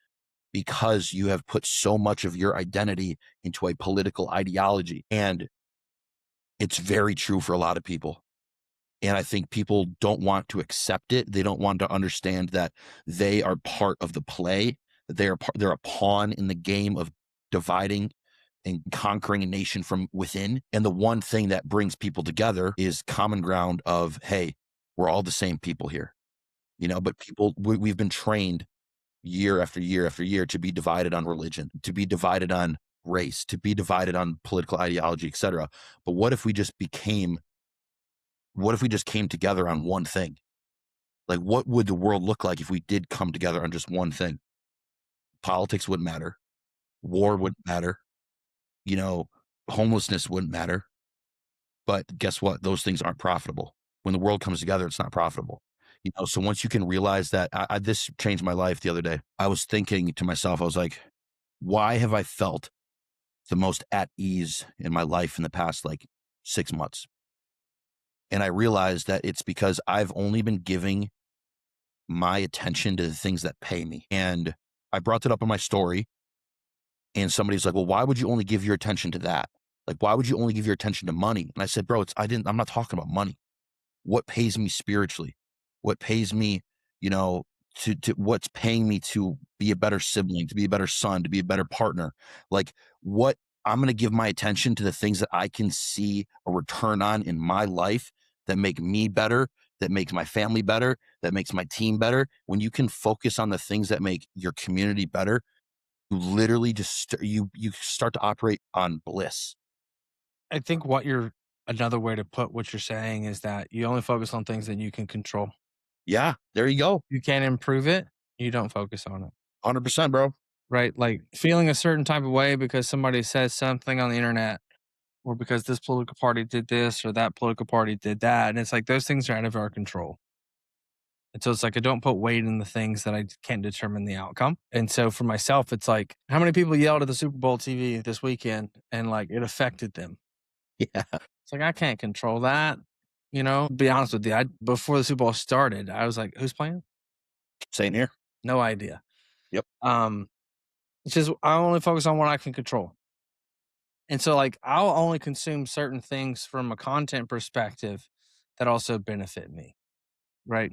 Speaker 1: because you have put so much of your identity into a political ideology. And it's very true for a lot of people. And I think people don't want to accept it. They don't want to understand that they are part of the play, that they're a pawn in the game of dividing and conquering a nation from within. And the one thing that brings people together is common ground of, hey, we're all the same people here, but we've been trained year after year after year to be divided on religion, to be divided on race, to be divided on political ideology, etc. But what if we just came together on one thing? Like, what would the world look like if we did come together on just one thing? Politics wouldn't matter. War wouldn't matter. Homelessness wouldn't matter. But guess what? Those things aren't profitable. When the world comes together, it's not profitable. So once you can realize that, this changed my life the other day. I was thinking to myself, I was like, why have I felt the most at ease in my life in the past 6 months? And I realized that it's because I've only been giving my attention to the things that pay me. And I brought it up in my story, and somebody's like, well, why would you only give your attention to that? Like, why would you only give your attention to money? And I said, bro, I'm not talking about money. What pays me spiritually? What pays me, to what's paying me to be a better sibling, to be a better son, to be a better partner? Like, what I'm going to give my attention to the things that I can see a return on in my life that make me better, that makes my family better, that makes my team better. When you can focus on the things that make your community better, you literally just you start to operate on bliss.
Speaker 2: I think another way to put what you're saying is that you only focus on things that you can control.
Speaker 1: Yeah, there you go.
Speaker 2: You can't improve it. You don't focus on it.
Speaker 1: 100%, bro.
Speaker 2: Right? Like feeling a certain type of way because somebody says something on the internet, or because this political party did this or that political party did that. And it's like those things are out of our control. And so it's like I don't put weight in the things that I can't determine the outcome. And so for myself, it's like how many people yelled at the Super Bowl TV this weekend and it affected them.
Speaker 1: Yeah.
Speaker 2: It's like, I can't control that. You know, be honest with you, before the Super Bowl started, I was like, who's playing?
Speaker 1: Same here.
Speaker 2: No idea.
Speaker 1: Yep.
Speaker 2: It's just, I only focus on what I can control. And so, like, I'll only consume certain things from a content perspective that also benefit me, right?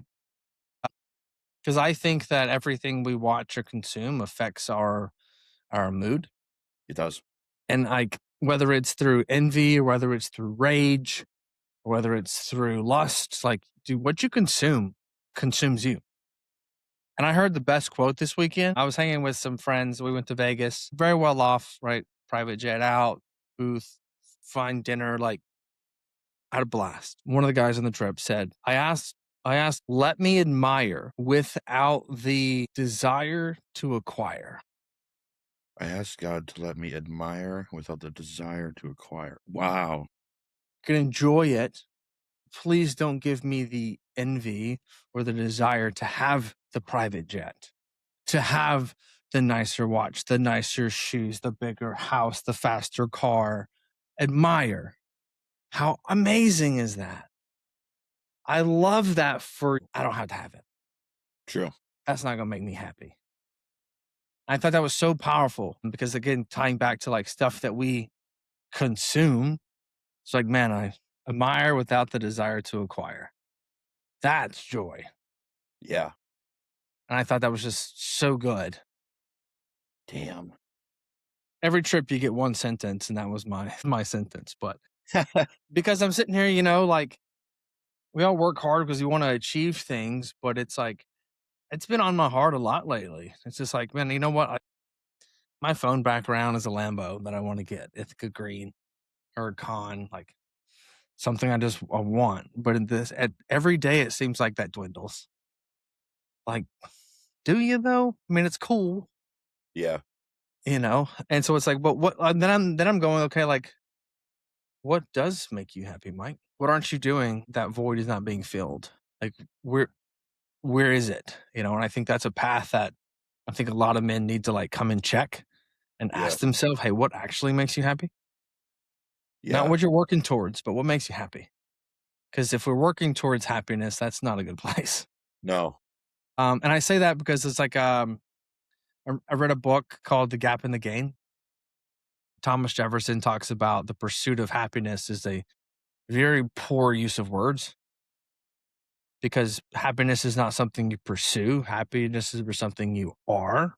Speaker 2: Because I think that everything we watch or consume affects our mood,
Speaker 1: It does.
Speaker 2: and like whether it's through envy or whether it's through rage or whether it's through lust, like, dude, what you consume consumes you. And I heard the best quote this weekend. I was hanging with some friends. We went to Vegas, very well off, right? Private jet out, booth, fine dinner, like, I had a blast. One of the guys on the trip said, I asked, let me admire without the desire to acquire.
Speaker 1: I asked God to let me admire without the desire to acquire. Wow.
Speaker 2: Can enjoy it. Please don't give me the envy or the desire to have the private jet, to have the nicer watch, the nicer shoes, the bigger house, the faster car. Admire. How amazing is that? I love that I don't have to have it.
Speaker 1: True.
Speaker 2: That's not going to make me happy. I thought that was so powerful because, again, tying back to like stuff that we consume, it's like, man, I admire without the desire to acquire. That's joy.
Speaker 1: Yeah.
Speaker 2: And I thought that was just so good.
Speaker 1: Damn.
Speaker 2: Every trip you get one sentence, and that was my sentence. But because I'm sitting here, you know, like, we all work hard because we want to achieve things, but it's like, it's been on my heart a lot lately. It's just like, man, you know what? My phone background is a Lambo that I want to get. Ithaca green or a con, like something I want. But every day, it seems like that dwindles. Like, do you though? I mean, it's cool,
Speaker 1: Yeah.
Speaker 2: you know? And so it's like, but what, then I'm going, okay, like, what does make you happy, Mike? What aren't you doing? That void is not being filled. Like, where is it? You know, and I think that's a path that I think a lot of men need to like come and check and
Speaker 1: Yeah.
Speaker 2: ask themselves, hey, what actually makes you happy?
Speaker 1: Yeah.
Speaker 2: Not what you're working towards, but what makes you happy. Because if we're working towards happiness, that's not a good place.
Speaker 1: No.
Speaker 2: And I say that because it's like, I read a book called The Gap in the Gain. Thomas Jefferson talks about the pursuit of happiness is a very poor use of words, because happiness is not something you pursue. Happiness is something you are,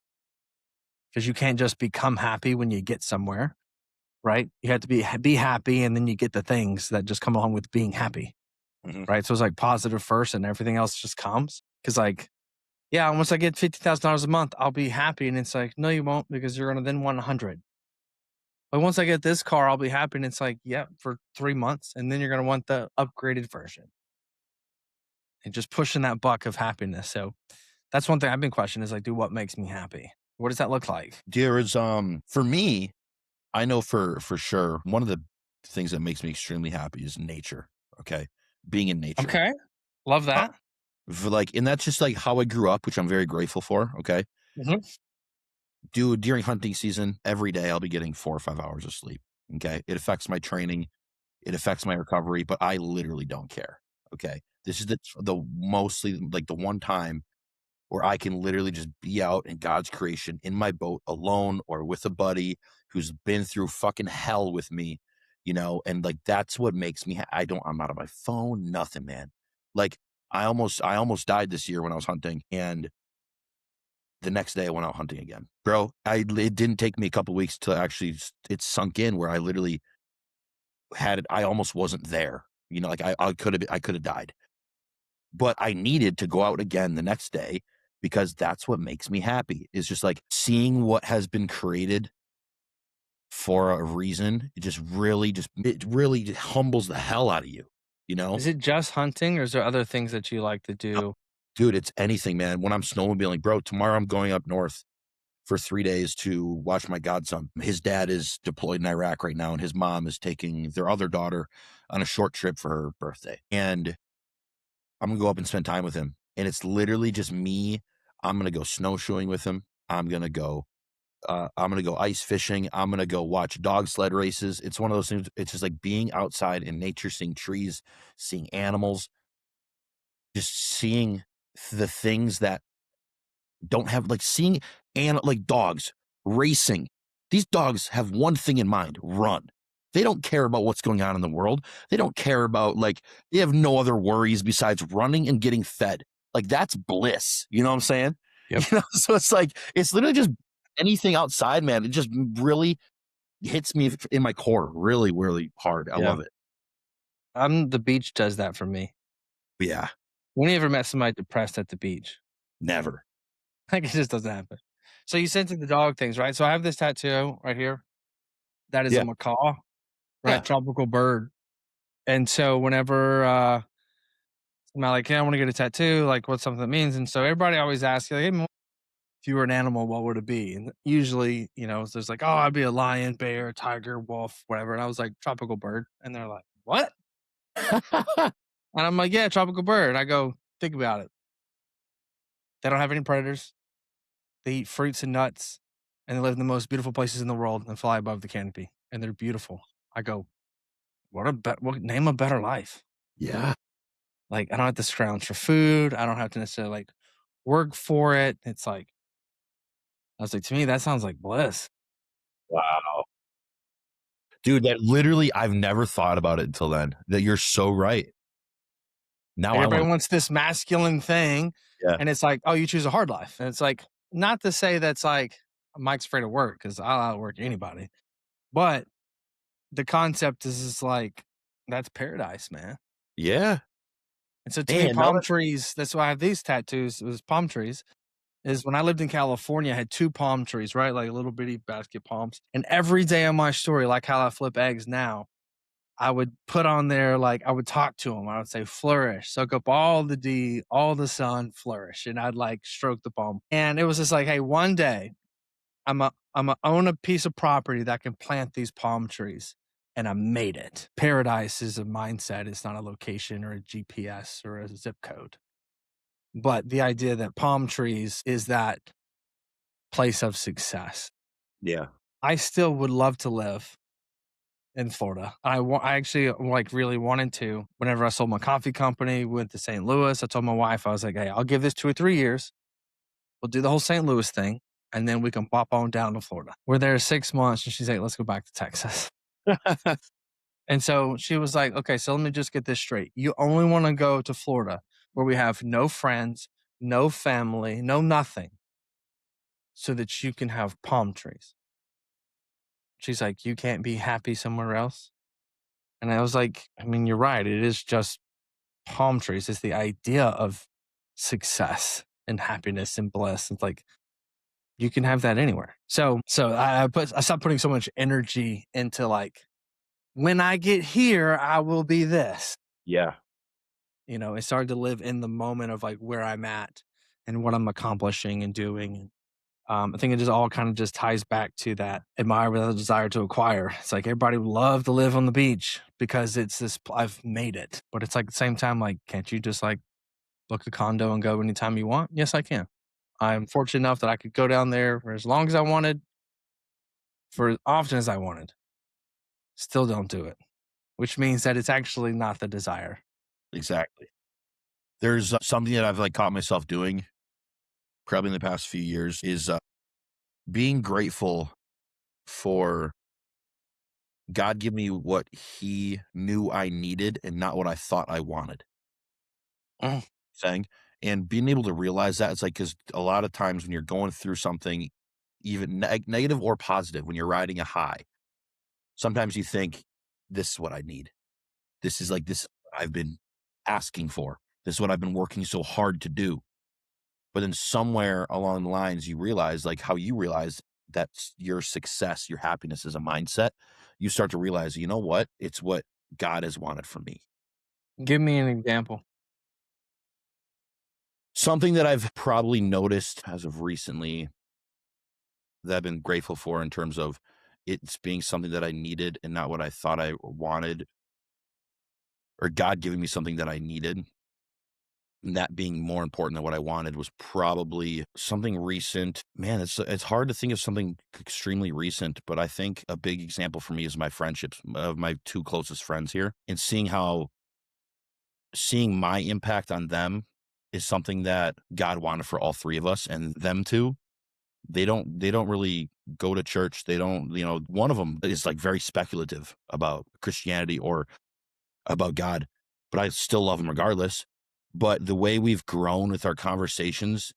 Speaker 2: because you can't just become happy when you get somewhere, right? You have to be happy, and then you get the things that just come along with being happy, right? So it's like positive first, and everything else just comes. Because like, yeah, once I get $50,000 a month, I'll be happy, and it's like, no, you won't, because you're gonna then want 100. But once I get this car, I'll be happy, and it's like, yeah, for 3 months, and then you're gonna want the upgraded version, and just pushing that buck of happiness. So that's one thing I've been questioning is like, dude, what makes me happy? What does that look like?
Speaker 1: There is for me, I know for sure one of the things that makes me extremely happy is nature. Okay. Being in nature.
Speaker 2: Okay. Love that.
Speaker 1: And that's just like how I grew up, which I'm very grateful for. Okay.
Speaker 2: Mhm.
Speaker 1: Dude, during hunting season, every day I'll be getting 4 or 5 hours of sleep. Okay. It affects my training. It affects my recovery, but I literally don't care. Okay. This is the mostly like the one time where I can literally just be out in God's creation in my boat alone or with a buddy who's been through fucking hell with me, you know, and like that's what makes me I'm not on my phone, nothing, man. Like I almost died this year when I was hunting, and the next day I went out hunting again. Bro, it didn't take me a couple weeks to actually it sunk in where I literally had it. I almost wasn't there. You know, like I could have died. But I needed to go out again the next day because that's what makes me happy, is just like seeing what has been created for a reason. It really just humbles the hell out of you, you know?
Speaker 2: Is it just hunting, or is there other things that you like to do?
Speaker 1: Dude, it's anything, man. When I'm snowmobiling, bro, tomorrow I'm going up north for 3 days to watch my godson. His dad is deployed in Iraq right now, and his mom is taking their other daughter on a short trip for her birthday. And I'm going to go up and spend time with him. And it's literally just me. I'm going to go snowshoeing with him. I'm going to go I'm going to go ice fishing. I'm going to go watch dog sled races. It's one of those things. It's just like being outside in nature, seeing trees, seeing animals, just seeing the things that don't have, like seeing like dogs racing. These dogs have one thing in mind: run. They don't care about what's going on in the world. They don't care about, like, they have no other worries besides running and getting fed. Like, that's bliss. You know what I'm saying?
Speaker 2: Yep.
Speaker 1: So it's like, it's literally just anything outside, man. It just really hits me in my core really, really hard. I love it.
Speaker 2: The beach does that for me.
Speaker 1: Yeah.
Speaker 2: When you ever met somebody depressed at the beach?
Speaker 1: Never.
Speaker 2: Like, it just doesn't happen. So you said to the dog things, right? So I have this tattoo right here. That is a macaw, right?
Speaker 1: Yeah.
Speaker 2: Tropical bird. And so whenever I'm like, I want to get a tattoo, like what's something that means? And so everybody always asks, like, hey, if you were an animal, what would it be? And usually, there's like, oh, I'd be a lion, bear, tiger, wolf, whatever. And I was like, tropical bird. And they're like, what? And I'm like, yeah, tropical bird. I go, think about it. They don't have any predators. They eat fruits and nuts, and they live in the most beautiful places in the world and fly above the canopy. And they're beautiful. I go, name a better life.
Speaker 1: Yeah.
Speaker 2: Like, I don't have to scrounge for food. I don't have to necessarily like work for it. It's like, I was like, to me, that sounds like bliss.
Speaker 1: Wow. Dude, that literally, I've never thought about it until then. That you're so right. Now
Speaker 2: everybody wants this masculine thing.
Speaker 1: Yeah.
Speaker 2: And it's like, oh, you choose a hard life. And it's like, not to say that's like Mike's afraid of work, because I'll outwork anybody. But the concept is like, that's paradise, man.
Speaker 1: Yeah.
Speaker 2: And so to me, palm trees, that's why I have these tattoos. It was palm trees. Is when I lived in California, I had 2 palm trees, right? Like little bitty basket palms. And every day on my story, like how I flip eggs now, I would put on there, like, I would talk to them. I would say, flourish, soak up all the D, all the sun, flourish. And I'd like stroke the palm. And it was just like, hey, one day I'm gonna own a piece of property that can plant these palm trees. And I made it. Paradise is a mindset. It's not a location or a GPS or a zip code. But the idea that palm trees is that place of success.
Speaker 1: Yeah.
Speaker 2: I still would love to live in Florida. I actually like really wanted to. Whenever I sold my coffee company, went to St. Louis, I told my wife, I was like, hey, I'll give this 2 or 3 years. We'll do the whole St. Louis thing. And then we can pop on down to Florida. We're there 6 months. And she's like, let's go back to Texas. And so she was like, okay, so let me just get this straight. You only want to go to Florida where we have no friends, no family, no nothing, so that you can have palm trees. She's like, you can't be happy somewhere else? And I was like, I mean, you're right. It is just palm trees. It's the idea of success and happiness and bliss. It's like, you can have that anywhere. So I stopped putting so much energy into like, when I get here, I will be this.
Speaker 1: Yeah.
Speaker 2: I started to live in the moment of like where I'm at and what I'm accomplishing and doing. I think it just all kind of just ties back to that admire without a desire to acquire. It's like everybody would love to live on the beach because it's this, I've made it. But it's like at the same time, like, can't you just like book a condo and go anytime you want? Yes, I can. I'm fortunate enough that I could go down there for as long as I wanted, for as often as I wanted. Still don't do it, which means that it's actually not the desire.
Speaker 1: Exactly. There's something that I've like caught myself doing probably in the past few years is being grateful for God give me what he knew I needed and not what I thought I wanted. Saying, and being able to realize that, it's like, because a lot of times when you're going through something, even negative or positive, when you're riding a high, sometimes you think, this is what I need. This is what I've been asking for. This is what I've been working so hard to do. But then somewhere along the lines, you realize, like how you realize that your success, your happiness is a mindset. You start to realize, you know what? It's what God has wanted from me.
Speaker 2: Give me an example.
Speaker 1: Something that I've probably noticed as of recently that I've been grateful for in terms of it's being something that I needed and not what I thought I wanted, or God giving me something that I needed. that being more important than what I wanted was probably something recent. Man, it's hard to think of something extremely recent, but I think a big example for me is my friendships of my two closest friends here, and seeing my impact on them is something that God wanted for all three of us, and them too. They don't really go to church. They don't, one of them is like very speculative about Christianity or about God, but I still love him regardless. But the way we've grown with our conversations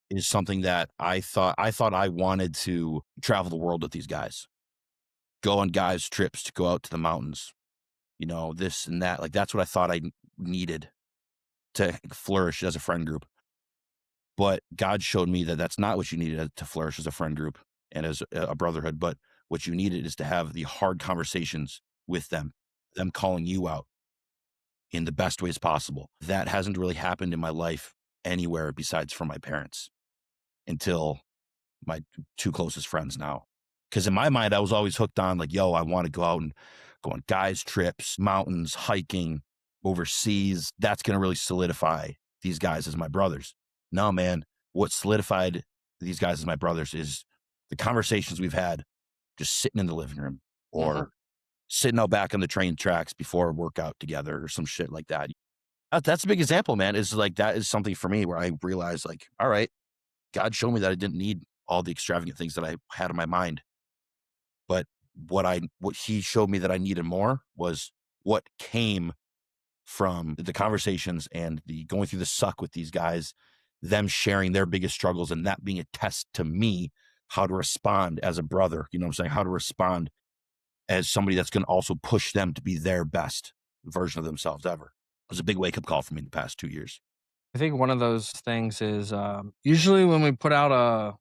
Speaker 1: is something that I thought I wanted to travel the world with these guys, go on guys' trips, to go out to the mountains, this and that. Like, that's what I thought I needed to flourish as a friend group. But God showed me that that's not what you needed to flourish as a friend group and as a brotherhood. But what you needed is to have the hard conversations with them calling you out in the best ways possible. That hasn't really happened in my life anywhere besides from my parents until my two closest friends now. Because in my mind, I was always hooked on like, yo, I want to go out and go on guys' trips, mountains, hiking, overseas. That's going to really solidify these guys as my brothers. No, man, what solidified these guys as my brothers is the conversations we've had just sitting in the living room or sitting out back on the train tracks before a workout together or some shit like that. That's a big example, man. Is like, that is something for me where I realized like, all right, God showed me that I didn't need all the extravagant things that I had in my mind. But what he showed me that I needed more was what came from the conversations and the going through the suck with these guys, them sharing their biggest struggles, and that being a test to me how to respond as a brother, you know what I'm saying? How to respond as somebody that's going to also push them to be their best version of themselves ever. It was a big wake-up call for me in the past 2 years.
Speaker 2: I think one of those things is usually when we put out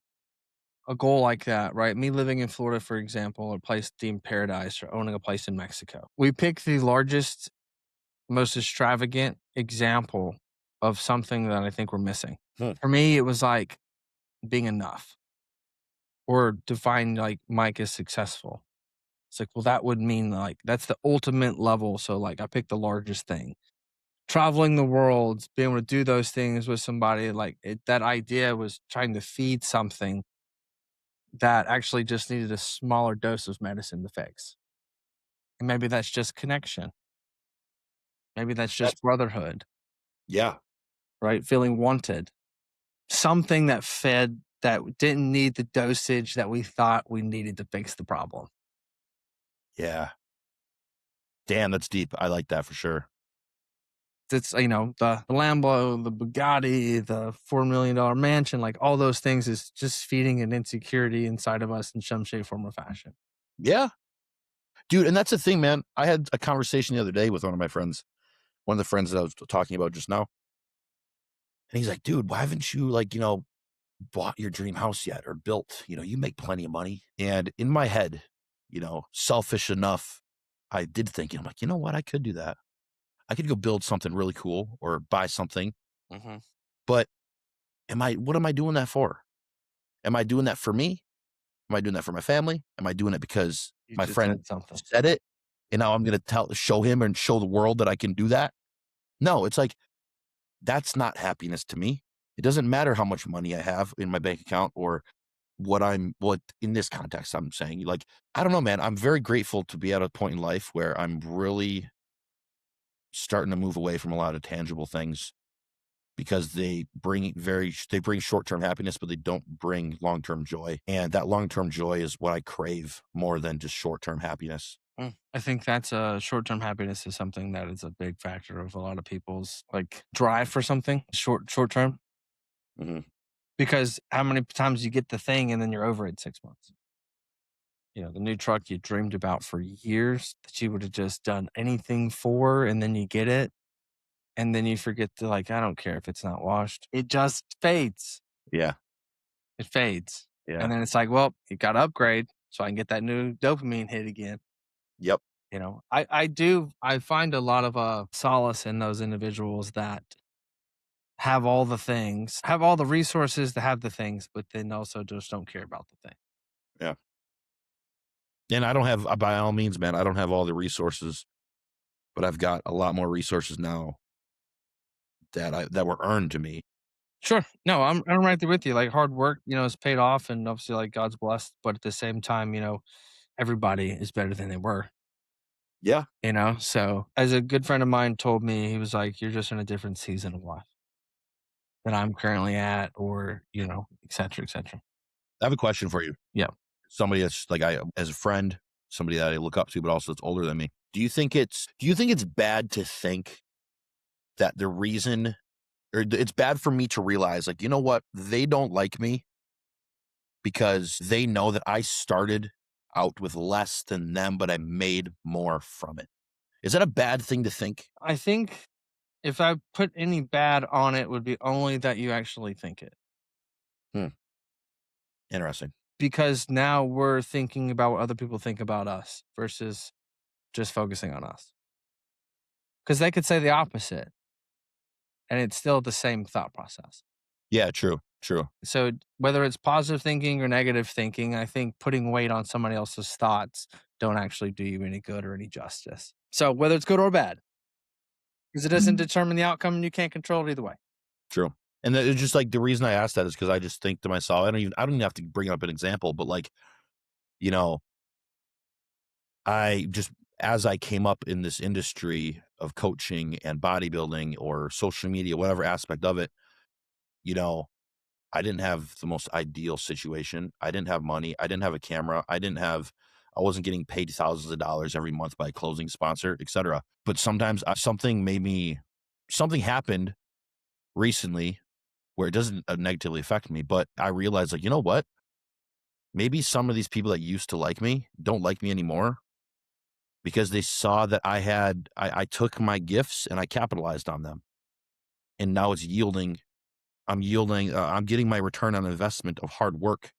Speaker 2: a goal like that, right? Me living in Florida, for example, a place deemed paradise, or owning a place in Mexico. We pick the largest, most extravagant example of something that I think we're missing. For me, it was like being enough, or define like Mike as successful. It's like, well, that would mean like that's the ultimate level. So like I picked the largest thing. Traveling the world, being able to do those things with somebody, like that idea was trying to feed something that actually just needed a smaller dose of medicine to fix. And maybe that's just connection. Maybe that's just brotherhood,
Speaker 1: Yeah.
Speaker 2: right? Feeling wanted. Something that fed, that didn't need the dosage that we thought we needed to fix the problem.
Speaker 1: Yeah. Damn, that's deep. I like that for sure.
Speaker 2: It's, the Lambo, the Bugatti, the $4 million mansion, like all those things is just feeding an insecurity inside of us in some shape, form, or fashion.
Speaker 1: Yeah. Dude, and that's the thing, man. I had a conversation the other day with one of my friends, one of the friends that I was talking about just now. And he's like, dude, why haven't you bought your dream house yet or built? You make plenty of money. And in my head, selfish enough, I did think, I'm like, you know what? I could do that. I could go build something really cool or buy something. But what am I doing that for? Am I doing that for me? Am I doing that for my family? Am I doing it because my friend said it? And now I'm going to show him and show the world that I can do that? No, it's like, that's not happiness to me. It doesn't matter how much money I have in my bank account or what in this context I'm saying. Like, I don't know, man. I'm very grateful to be at a point in life where I'm really starting to move away from a lot of tangible things, because they bring short-term happiness, but they don't bring long-term joy. And that long-term joy is what I crave more than just short-term happiness.
Speaker 2: I think that's short-term happiness is something that is a big factor of a lot of people's like drive for something short-term. Because how many times you get the thing and then you're over it in 6 months? The new truck you dreamed about for years that you would have just done anything for, and then you get it. And then you forget to I don't care if it's not washed. It just fades.
Speaker 1: Yeah.
Speaker 2: It fades.
Speaker 1: Yeah.
Speaker 2: And then it's like, well, you got to upgrade so I can get that new dopamine hit again.
Speaker 1: Yep.
Speaker 2: I find a lot of solace in those individuals that have all the things, have all the resources to have the things, but then also just don't care about the thing.
Speaker 1: Yeah. And I don't have, by all means, man, I don't have all the resources, but I've got a lot more resources now that were earned to me.
Speaker 2: Sure. No, I'm right there with you. Like hard work, is paid off, and obviously like God's blessed, but at the same time, everybody is better than they were.
Speaker 1: Yeah.
Speaker 2: So as a good friend of mine told me, he was like, "You're just in a different season of life that I'm currently at," or et cetera, et cetera.
Speaker 1: I have a question for you.
Speaker 2: Yeah.
Speaker 1: Somebody that's like as a friend, somebody that I look up to, but also that's older than me. Do you think it's bad to think that the reason, or it's bad for me to realize, like, you know what, they don't like me because they know that I started out with less than them, but I made more from it. Is that a bad thing to think?
Speaker 2: I think if I put any bad on it, would be only that you actually think it.
Speaker 1: Interesting.
Speaker 2: Because now we're thinking about what other people think about us versus just focusing on us. Because they could say the opposite, and it's still the same thought process.
Speaker 1: Yeah, true.
Speaker 2: So whether it's positive thinking or negative thinking, I think putting weight on somebody else's thoughts don't actually do you any good or any justice. So whether it's good or bad, because it doesn't determine the outcome and you can't control it either way.
Speaker 1: True. And it's just like the reason I asked that is because I just think to myself, I don't even have to bring up an example, but like, I just, as I came up in this industry of coaching and bodybuilding or social media, whatever aspect of it, I didn't have the most ideal situation. I didn't have money. I didn't have a camera. I wasn't getting paid thousands of dollars every month by a closing sponsor, etc. But sometimes something happened recently where it doesn't negatively affect me, but I realized, like, you know what? Maybe some of these people that used to like me don't like me anymore because they saw that I took my gifts and I capitalized on them. And now it's yielding. I'm getting my return on investment of hard work.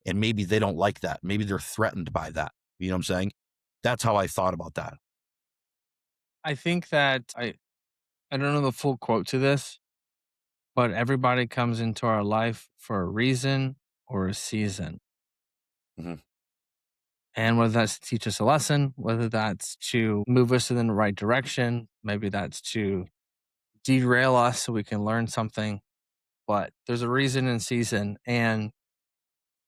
Speaker 1: And maybe they don't like that. Maybe they're threatened by that. You know what I'm saying? That's how I thought about that.
Speaker 2: I think that I don't know the full quote to this, but everybody comes into our life for a reason or a season.
Speaker 1: Mhm.
Speaker 2: And whether that's to teach us a lesson, whether that's to move us in the right direction, maybe that's to derail us so we can learn something. But there's a reason and season. And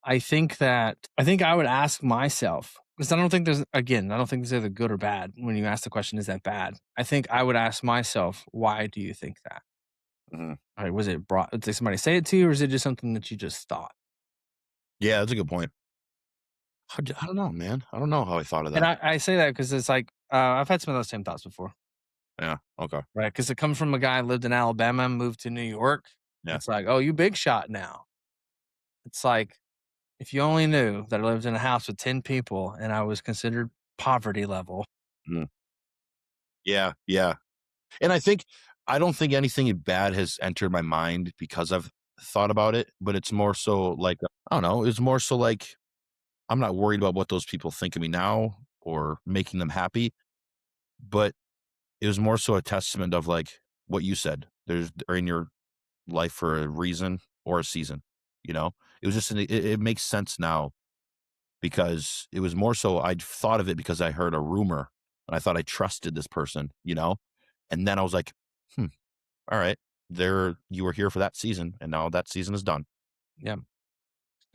Speaker 2: I think I would ask myself, because I don't think there's either good or bad. When you ask the question, is that bad? I think I would ask myself, why do you think that?
Speaker 1: Mhm.
Speaker 2: All right, was it brought? Did somebody say it to you, or is it just something that you just thought?
Speaker 1: Yeah, that's a good point. I don't know, man. I don't know how I thought of that.
Speaker 2: And I say that because it's like I've had some of those same thoughts before,
Speaker 1: Yeah. Okay.
Speaker 2: right? Because it comes from a guy who lived in Alabama, moved to New York.
Speaker 1: Yeah.
Speaker 2: It's like, oh, you big shot now. It's like, if you only knew that I lived in a house with 10 people and I was considered poverty level.
Speaker 1: Mm. Yeah. Yeah. And I don't think anything bad has entered my mind because I've thought about it, but it's more so like, I don't know. It's more so like, I'm not worried about what those people think of me now or making them happy, but it was more so a testament of like what you said. They're in your life for a reason or a season, it was just, it makes sense now because it was more so I'd thought of it because I heard a rumor and I thought I trusted this person, and then I was like, all right, you were here for that season and now that season is done.
Speaker 2: Yeah.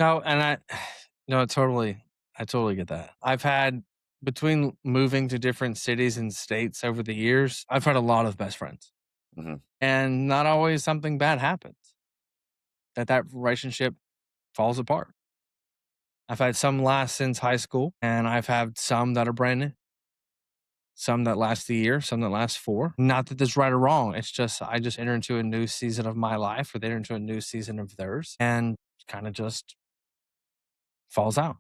Speaker 2: No, and I totally get that. I've had, between moving to different cities and states over the years, I've had a lot of best friends.
Speaker 1: Mhm.
Speaker 2: And not always something bad happens, that relationship falls apart. I've had some last since high school, and I've had some that are brand new. Some that last a year, some that last 4. Not that there's right or wrong. It's just I just enter into a new season of my life, or they enter into a new season of theirs, and kind of just falls out.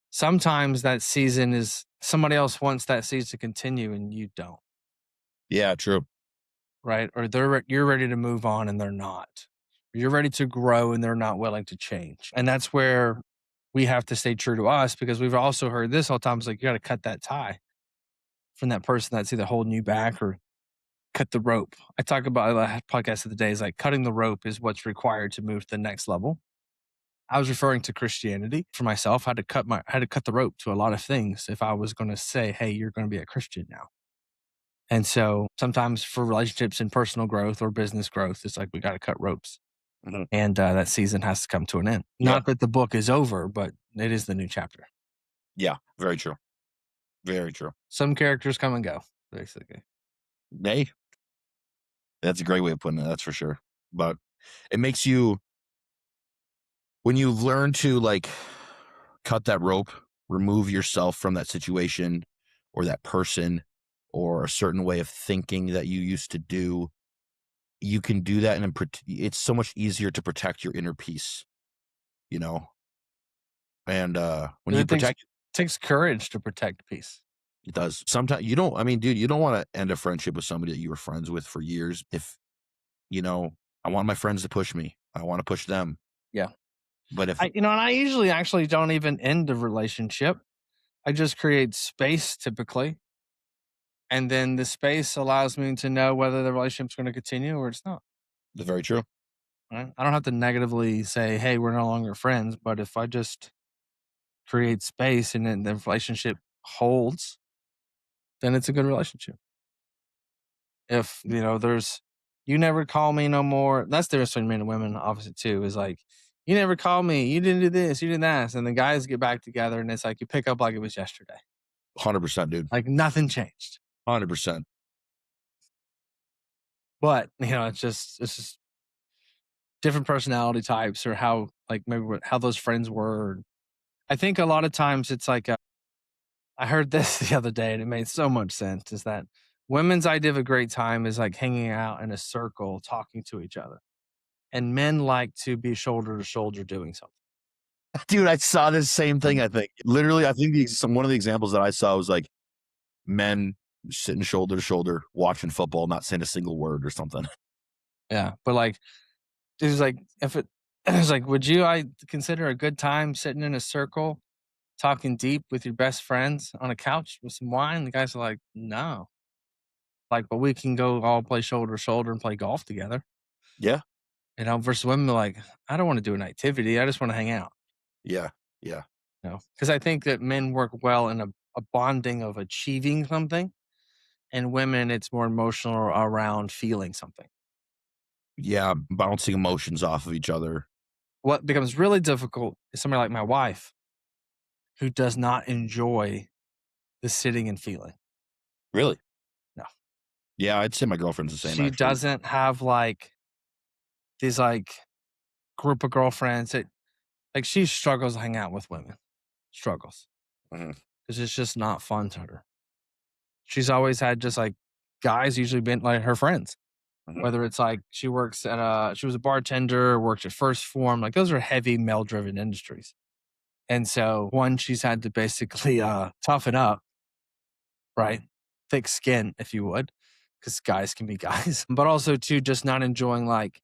Speaker 2: Sometimes that season is somebody else wants that season to continue and you don't,
Speaker 1: Yeah, true.
Speaker 2: right? Or you're ready to move on and they're not. You're ready to grow and they're not willing to change. And that's where we have to stay true to us, because we've also heard this all the time. It's like, you got to cut that tie from that person that's either holding you back or cut the rope. I talk about the podcast of the day is like, cutting the rope is what's required to move to the next level. I was referring to Christianity for myself. I had to cut the rope to a lot of things if I was going to say, hey, you're going to be a Christian now. And so sometimes for relationships and personal growth or business growth, it's like we got to cut ropes. And that season has to come to an end.
Speaker 1: Yeah.
Speaker 2: Not that the book is over, but it is the new chapter.
Speaker 1: Yeah, very true. Very true.
Speaker 2: Some characters come and go, basically.
Speaker 1: Hey, that's a great way of putting it. That's for sure. But it makes you, when you learn to like cut that rope, remove yourself from that situation or that person or a certain way of thinking that you used to do, you can do that, and it's so much easier to protect your inner peace, you know. And when you protect,
Speaker 2: it takes courage to protect peace.
Speaker 1: It does. Sometimes you don't. I mean, dude, you don't want to end a friendship with somebody that you were friends with for years. If I want my friends to push me, I want to push them.
Speaker 2: Yeah.
Speaker 1: But if
Speaker 2: and I usually actually don't even end the relationship. I just create space typically. And then the space allows me to know whether the relationship's going to continue or it's not.
Speaker 1: That's very true.
Speaker 2: Right? I don't have to negatively say, hey, we're no longer friends. But if I just create space and then the relationship holds, then it's a good relationship. If, you never call me no more. That's the difference between men and women, obviously, too, is like, you never call me. You didn't do this. You did that. And the guys get back together and it's like you pick up like it was yesterday.
Speaker 1: 100%, dude.
Speaker 2: Like nothing changed.
Speaker 1: 100%.
Speaker 2: But, it's just different personality types or how, like, maybe how those friends were. I think a lot of times it's like, I heard this the other day and it made so much sense, is that women's idea of a great time is like hanging out in a circle, talking to each other. And men like to be shoulder to shoulder doing something.
Speaker 1: Dude, I saw this same thing, I think. Literally, I think one of the examples that I saw was like men sitting shoulder to shoulder, watching football, not saying a single word or something.
Speaker 2: Yeah. But like, it was like, would I consider a good time sitting in a circle, talking deep with your best friends on a couch with some wine? The guys are like, no. Like, but we can go all play shoulder to shoulder and play golf together.
Speaker 1: Yeah.
Speaker 2: Versus women, like, I don't want to do an activity. I just want to hang out.
Speaker 1: Yeah. Yeah.
Speaker 2: Because I think that men work well in a bonding of achieving something, and women, it's more emotional around feeling something.
Speaker 1: Yeah, bouncing emotions off of each other.
Speaker 2: What becomes really difficult is somebody like my wife, who does not enjoy the sitting and feeling.
Speaker 1: Really?
Speaker 2: No.
Speaker 1: Yeah, I'd say my girlfriend's the same.
Speaker 2: She doesn't have like these like group of girlfriends that, like, she struggles to hang out with women. Struggles. Because it's just not fun to her. She's always had just like guys, usually been like her friends. Whether it's like she works she was a bartender, worked at First Form, like those are heavy male driven industries. And so she's had to basically toughen up, right? Thick skin, if you would, because guys can be guys, but also too, just not enjoying like,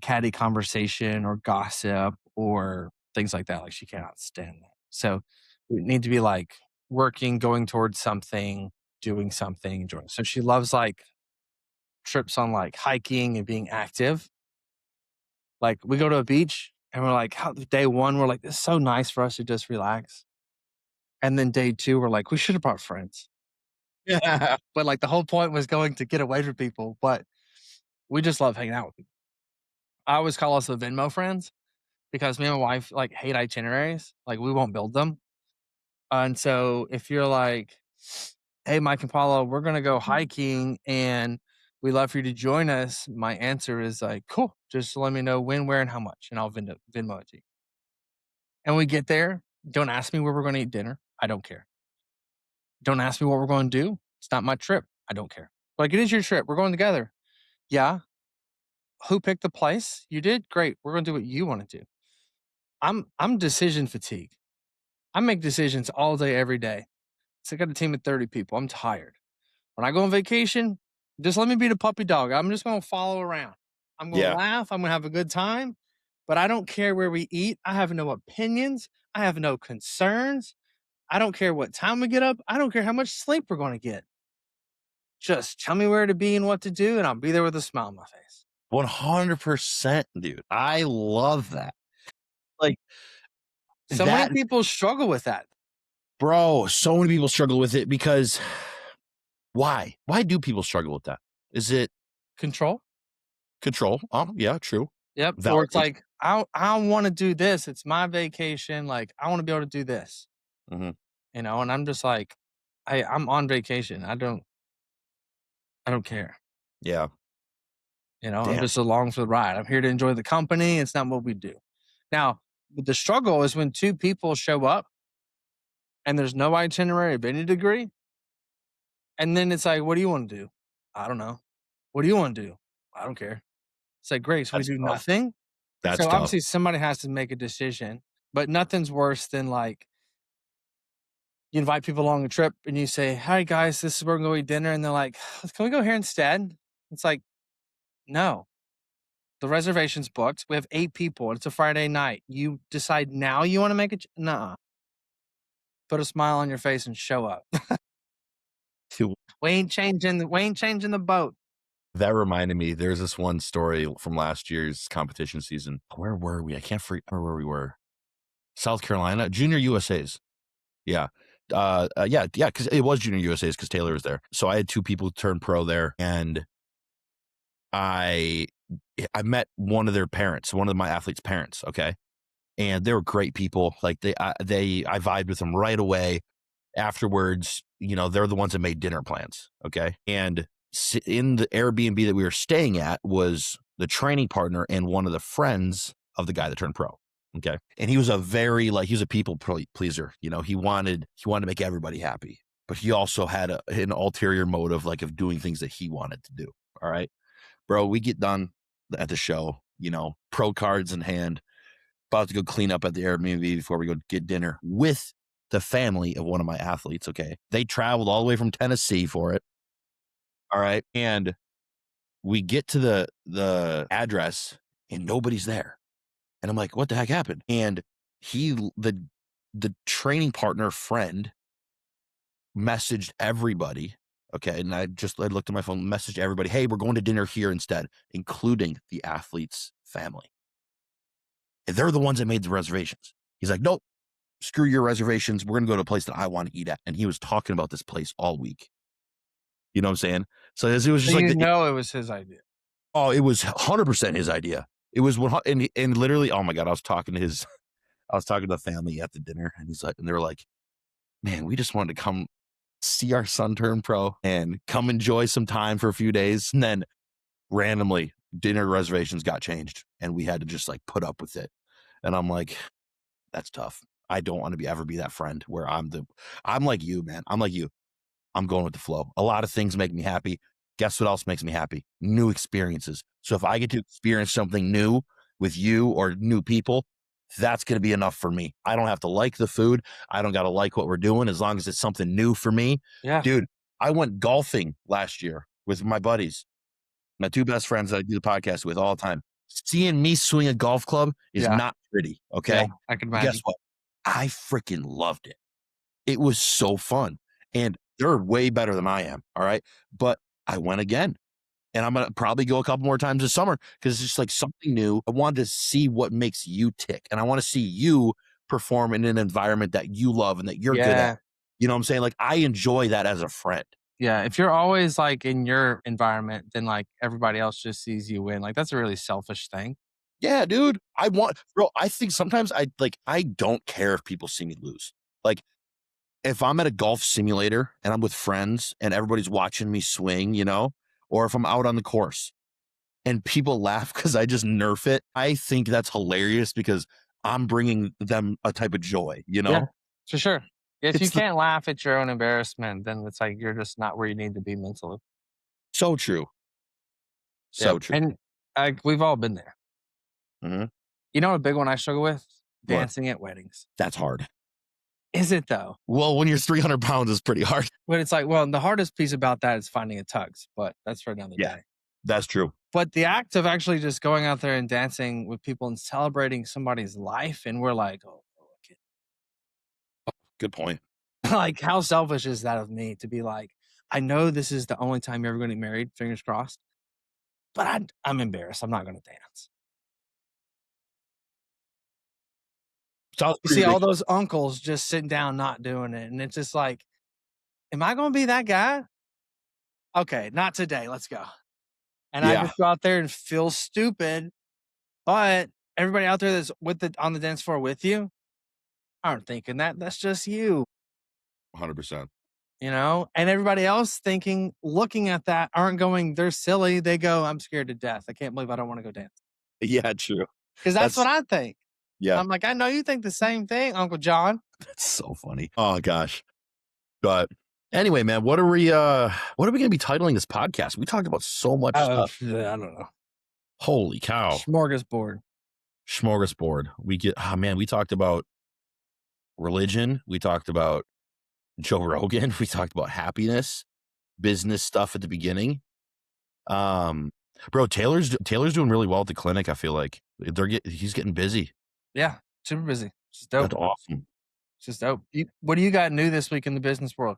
Speaker 2: catty conversation or gossip or things like that. Like she cannot stand that. So we need to be like working, going towards something, doing something, enjoying. So she loves like trips on like hiking and being active. Like we go to a beach and we're like, day one, we're like, it's so nice for us to just relax. And then day two, we're like, we should have brought friends. Yeah. But like the whole point was going to get away from people, but we just love hanging out with people. I always call us the Venmo friends because me and my wife like hate itineraries. Like we won't build them. And so if you're like, hey, Mike and Paula, we're going to go hiking and we'd love for you to join us, my answer is like, cool. Just let me know when, where, and how much, and I'll Venmo it to you. And we get there. Don't ask me where we're going to eat dinner. I don't care. Don't ask me what we're going to do. It's not my trip. I don't care. Like, it is your trip. We're going together. Yeah. Who picked the place? You did? Great. We're going to do what you want to do. I'm decision fatigue. I make decisions all day, every day. So I got a team of 30 people. I'm tired. When I go on vacation, just let me be the puppy dog. I'm just going to follow around. I'm going to laugh. I'm going to have a good time. But I don't care where we eat. I have no opinions. I have no concerns. I don't care what time we get up. I don't care how much sleep we're going to get. Just tell me where to be and what to do, and I'll be there with a smile on my face.
Speaker 1: 100%, dude. I love that. Like,
Speaker 2: so many people struggle with that.
Speaker 1: Bro, so many people struggle with it because Why? Why do people struggle with that? Is it
Speaker 2: Control.
Speaker 1: control? Oh, yeah, true.
Speaker 2: Yep. Or it's
Speaker 1: Validation.
Speaker 2: like, I want to do this. It's my vacation. Like, I want to be able to do this,
Speaker 1: Mhm.
Speaker 2: and I'm just like, I'm on vacation. I don't care.
Speaker 1: Yeah.
Speaker 2: I'm
Speaker 1: Damn.
Speaker 2: just along for the ride. I'm here to enjoy the company. It's not what we do. Now, the struggle is when two people show up and there's no itinerary of any degree. And then it's like, what do you want to do? I don't know. What do you want to do? I don't care. It's like, great. So we
Speaker 1: That's
Speaker 2: do
Speaker 1: tough.
Speaker 2: nothing.
Speaker 1: That's
Speaker 2: So
Speaker 1: tough.
Speaker 2: obviously somebody has to make a decision, but nothing's worse than like you invite people along a trip and you say, hi guys, this is where we're going to eat dinner. And they're like, can we go here instead? It's like, no, the reservation's booked. We have 8 people. It's a Friday night. You decide now you want to make it. Nuh-uh. Put a smile on your face and show up. We ain't changing the boat.
Speaker 1: That reminded me, there's this one story from last year's competition season. Where were we? I can't remember where we were. South Carolina, Junior USA's. Yeah. Yeah, because it was Junior USA's because Taylor was there. So I had 2 people turn pro there, and I met one of their parents, one of my athletes' parents, okay? And they were great people. Like I vibed with them right away. Afterwards, they're the ones that made dinner plans, okay? And in the Airbnb that we were staying at was the training partner and one of the friends of the guy that turned pro, okay? And he was he was a people pleaser. He wanted to make everybody happy, but he also had an ulterior motive, like of doing things that he wanted to do, all right? Bro, we get done at the show, pro cards in hand, about to go clean up at the Airbnb before we go get dinner with the family of one of my athletes, okay? They traveled all the way from Tennessee for it, all right? And we get to the address and nobody's there. And I'm like, what the heck happened? And the training partner friend messaged everybody, okay? And I looked at my phone, messaged everybody, hey, we're going to dinner here instead, including the athlete's family. And they're the ones that made the reservations. He's like, nope, screw your reservations. We're going to go to a place that I want to eat at. And he was talking about this place all week. You know what I'm saying? So it was just
Speaker 2: So
Speaker 1: like,
Speaker 2: it was his idea.
Speaker 1: Oh, it was 100% his idea. It was and literally, oh my God, I was talking to the family at the dinner, and they were like, man, we just wanted to come see our son turn pro and come enjoy some time for a few days. And then randomly dinner reservations got changed and we had to just like put up with it. And I'm like, that's tough. I don't want to ever be that friend where I'm like you, man. I'm like you. I'm going with the flow. A lot of things make me happy. Guess what else makes me happy? New experiences. So if I get to experience something new with you or new people, that's going to be enough for me. I don't have to like the food. I don't got to like what we're doing as long as it's something new for me.
Speaker 2: Yeah.
Speaker 1: Dude, I went golfing last year with my buddies, my 2 best friends that I do the podcast with all the time. Seeing me swing a golf club is not pretty, okay?
Speaker 2: Yeah, I can imagine.
Speaker 1: Guess what? I freaking loved it. It was so fun. And they're way better than I am, all right? But I went again. And I'm going to probably go a couple more times this summer because it's just like something new. I wanted to see what makes you tick. And I want to see you perform in an environment that you love and that you're good at. You know what I'm saying? Like, I enjoy that as a friend.
Speaker 2: Yeah. If you're always like in your environment, then like everybody else just sees you win. Like, that's a really selfish thing.
Speaker 1: Yeah, dude. I think sometimes I don't care if people see me lose. Like, if I'm at a golf simulator and I'm with friends and everybody's watching me swing, or if I'm out on the course and people laugh because I just nerf it, I think that's hilarious because I'm bringing them a type of joy,
Speaker 2: Yeah, for sure. If you
Speaker 1: It's
Speaker 2: can't laugh at your own embarrassment, then it's like you're just not where you need to be mentally.
Speaker 1: So true. So true.
Speaker 2: And we've all been there.
Speaker 1: Mhm.
Speaker 2: You know what a big one I struggle with?
Speaker 1: What?
Speaker 2: Dancing at weddings.
Speaker 1: That's hard.
Speaker 2: Is it though?
Speaker 1: Well, when you're 300 pounds, it's pretty hard.
Speaker 2: But it's like, well, the hardest piece about that is finding a tux, but that's for another day.
Speaker 1: That's true.
Speaker 2: But the act of actually just going out there and dancing with people and celebrating somebody's life, and we're like, oh, okay.
Speaker 1: Good point.
Speaker 2: Like, how selfish is that of me to be like, I know this is the only time you're ever going to get married, fingers crossed, but I'm embarrassed. I'm not going to dance. You see all those uncles just sitting down, not doing it. And it's just like, am I going to be that guy? okay, not today. Let's go. And I
Speaker 1: Yeah.
Speaker 2: just go out there and feel stupid. But everybody out there that's on the dance floor with you aren't thinking that. That's just you,
Speaker 1: 100%.
Speaker 2: And everybody else looking at that aren't going, they're silly. They go, I'm scared to death. I can't believe I don't want to go dance.
Speaker 1: Yeah, true.
Speaker 2: Because that's what I think.
Speaker 1: Yeah.
Speaker 2: I'm like, I know you think the same thing, Uncle John.
Speaker 1: That's so funny. Oh gosh. But anyway, man, what are we going to be titling this podcast? We talked about so much stuff.
Speaker 2: I don't know.
Speaker 1: Holy cow.
Speaker 2: Smorgasbord.
Speaker 1: We talked about religion. We talked about Joe Rogan. We talked about happiness, business stuff at the beginning. Bro, Taylor's doing really well at the clinic. I feel like he's getting busy.
Speaker 2: Yeah, super busy. Just dope.
Speaker 1: That's awesome.
Speaker 2: Just dope. What do you got new this week in the business world?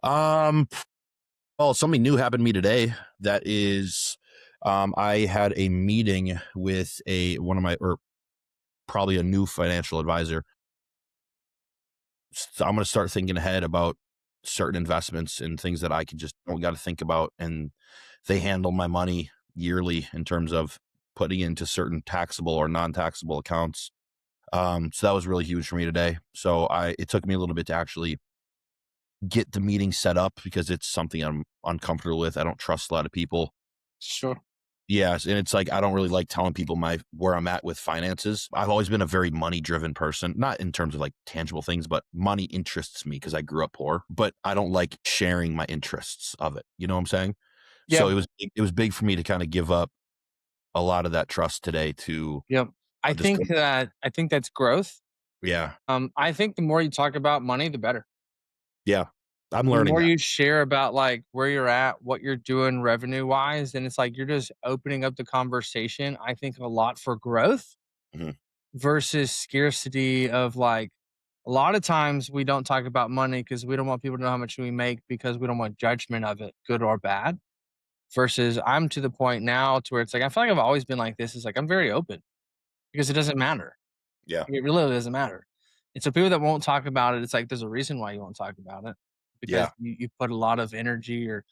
Speaker 1: Well, something new happened to me today. That is, I had a meeting with probably a new financial advisor. So I'm going to start thinking ahead about certain investments and things that I don't got to think about. And they handle my money yearly in terms of putting into certain taxable or non-taxable accounts. So that was really huge for me today. So it took me a little bit to actually get the meeting set up because it's something I'm uncomfortable with. I don't trust a lot of people.
Speaker 2: Sure.
Speaker 1: Yes. And it's like, I don't really like telling people where I'm at with finances. I've always been a very money driven person, not in terms of like tangible things, but money interests me because I grew up poor, but I don't like sharing my interests of it. You know what I'm saying?
Speaker 2: Yeah.
Speaker 1: So it was big for me to kind of give up a lot of that trust today to.
Speaker 2: Yep. I think that's growth.
Speaker 1: Yeah.
Speaker 2: I think the more you talk about money, the better.
Speaker 1: Yeah. I'm learning.
Speaker 2: The more you share about like where you're at, what you're doing revenue wise, and it's like you're just opening up the conversation. I think a lot for growth versus scarcity of like a lot of times we don't talk about money because we don't want people to know how much we make because we don't want judgment of it, good or bad. Versus I'm to the point now to where it's like I feel like I've always been like this. Is like I'm very open because it doesn't matter.
Speaker 1: Yeah.
Speaker 2: It really doesn't matter. And so people that won't talk about it, it's like there's a reason why you won't talk about it. Because you put a lot of energy or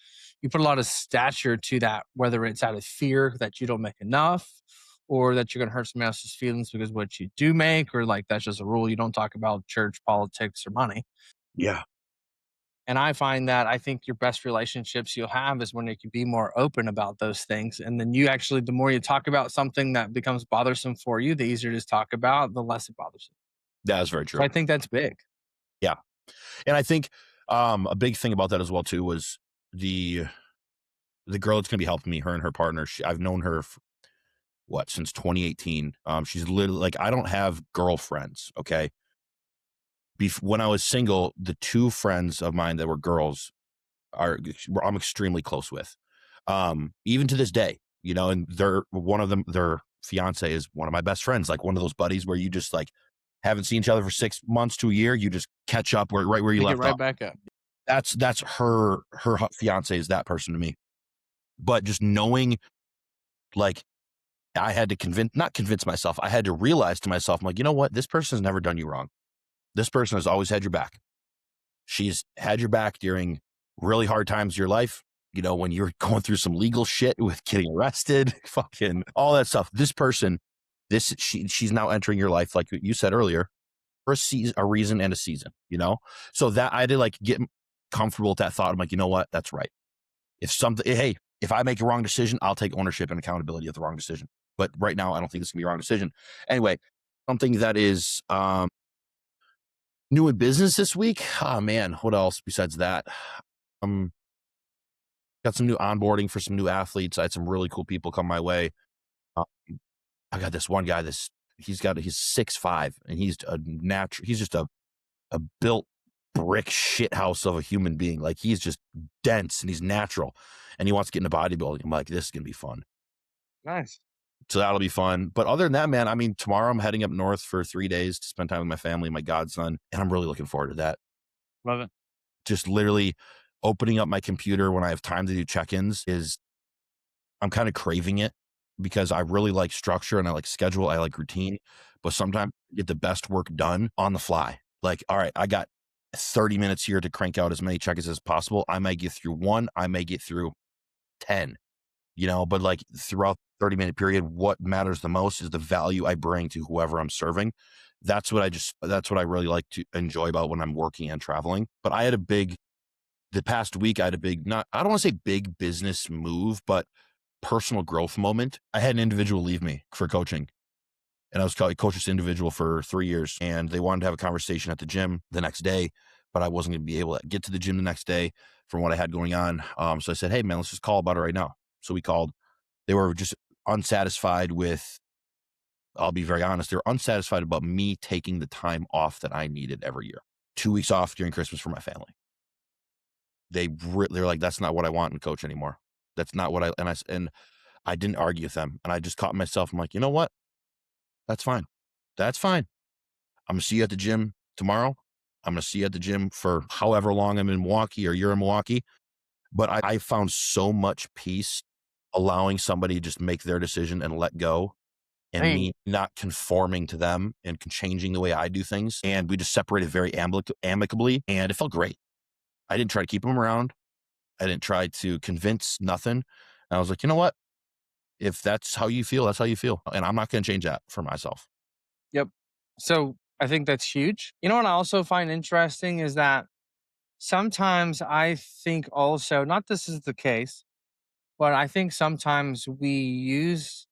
Speaker 2: you put a lot of stature to that, whether it's out of fear that you don't make enough or that you're going to hurt somebody else's feelings because what you do make, or like that's just a rule. You don't talk about church, politics, or money.
Speaker 1: Yeah.
Speaker 2: And I find that I think your best relationships you'll have is when you can be more open about those things. And then the more you talk about something that becomes bothersome for you, the easier it is to talk about, the less it bothers you.
Speaker 1: That is very true.
Speaker 2: So I think that's big.
Speaker 1: Yeah. And I think a big thing about that as well too was the girl that's going to be helping me, her and her partner. I've known her since 2018. She's literally like, I don't have girlfriends. Okay. When I was single, the two friends of mine that were girls I'm extremely close with. Even to this day, and their fiance is one of my best friends, like one of those buddies where you just like haven't seen each other for 6 months to a year. You just catch up right where you left off.
Speaker 2: Back up.
Speaker 1: That's her fiance is that person to me. But just knowing, like, I had to not convince myself. I had to realize to myself, I'm like, you know what? This person has never done you wrong. This person has always had your back. She's had your back during really hard times of your life. When you're going through some legal shit with getting arrested, fucking all that stuff. This person, she's now entering your life, like you said earlier, for a reason and a season, So that I had to like get comfortable with that thought. I'm like, you know what? That's right. If I make a wrong decision, I'll take ownership and accountability of the wrong decision. But right now, I don't think this can be a wrong decision. Anyway, something that is new in business this week. Oh man, what else besides that? Got some new onboarding for some new athletes. I had some really cool people come my way. I got this one guy. He's 6'5", and he's just a built brick shit house of a human being. Like he's just dense and he's natural, and he wants to get into bodybuilding. I'm like, this is gonna be fun.
Speaker 2: Nice.
Speaker 1: So that'll be fun. But other than that, man, I mean, tomorrow I'm heading up north for 3 days to spend time with my family, my godson, and I'm really looking forward to that.
Speaker 2: Love it.
Speaker 1: Just literally opening up my computer when I have time to do check-ins I'm kind of craving it because I really like structure and I like schedule. I like routine, but sometimes I get the best work done on the fly. Like, all right, I got 30 minutes here to crank out as many check-ins as possible. I might get through 1, I may get through 10, but like throughout 30-minute period, what matters the most is the value I bring to whoever I'm serving. That's what I really like to enjoy about when I'm working and traveling. But the past week, I had a big, I don't want to say big business move, but personal growth moment. I had an individual leave me for coaching. And I was coaching this individual for 3 years, and they wanted to have a conversation at the gym the next day, but I wasn't going to be able to get to the gym the next day from what I had going on. So I said, hey man, let's just call about it right now. So we called. They were just unsatisfied with, I'll be very honest, they're unsatisfied about me taking the time off that I needed every year. 2 weeks off during Christmas for my family. They're like, that's not what I want in coach anymore. That's not what and I didn't argue with them. And I just caught myself. I'm like, you know what? That's fine. That's fine. I'm going to see you at the gym tomorrow. I'm going to see you at the gym for however long I'm in Milwaukee or you're in Milwaukee. But I found so much peace allowing somebody to just make their decision and let go, and me not conforming to them and changing the way I do things. And we just separated very amicably, and it felt great. I didn't try to keep them around. I didn't try to convince nothing. And I was like, you know what? If that's how you feel, that's how you feel. And I'm not going to change that for myself.
Speaker 2: Yep. So I think that's huge. You know what I also find interesting is that sometimes I think also, not this is the case, but I think sometimes we use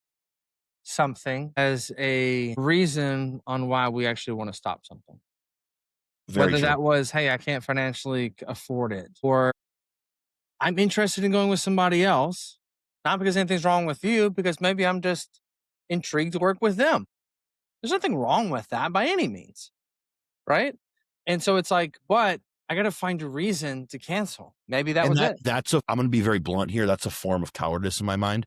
Speaker 2: something as a reason on why we actually want to stop something.
Speaker 1: Very
Speaker 2: Whether
Speaker 1: true.
Speaker 2: that was, hey, I can't financially afford it, or I'm interested in going with somebody else, not because anything's wrong with you, because maybe I'm just intrigued to work with them. There's nothing wrong with that by any means, right? And so it's like, but I got to find a reason to cancel. Maybe that was it.
Speaker 1: I'm going to be very blunt here. That's a form of cowardice in my mind,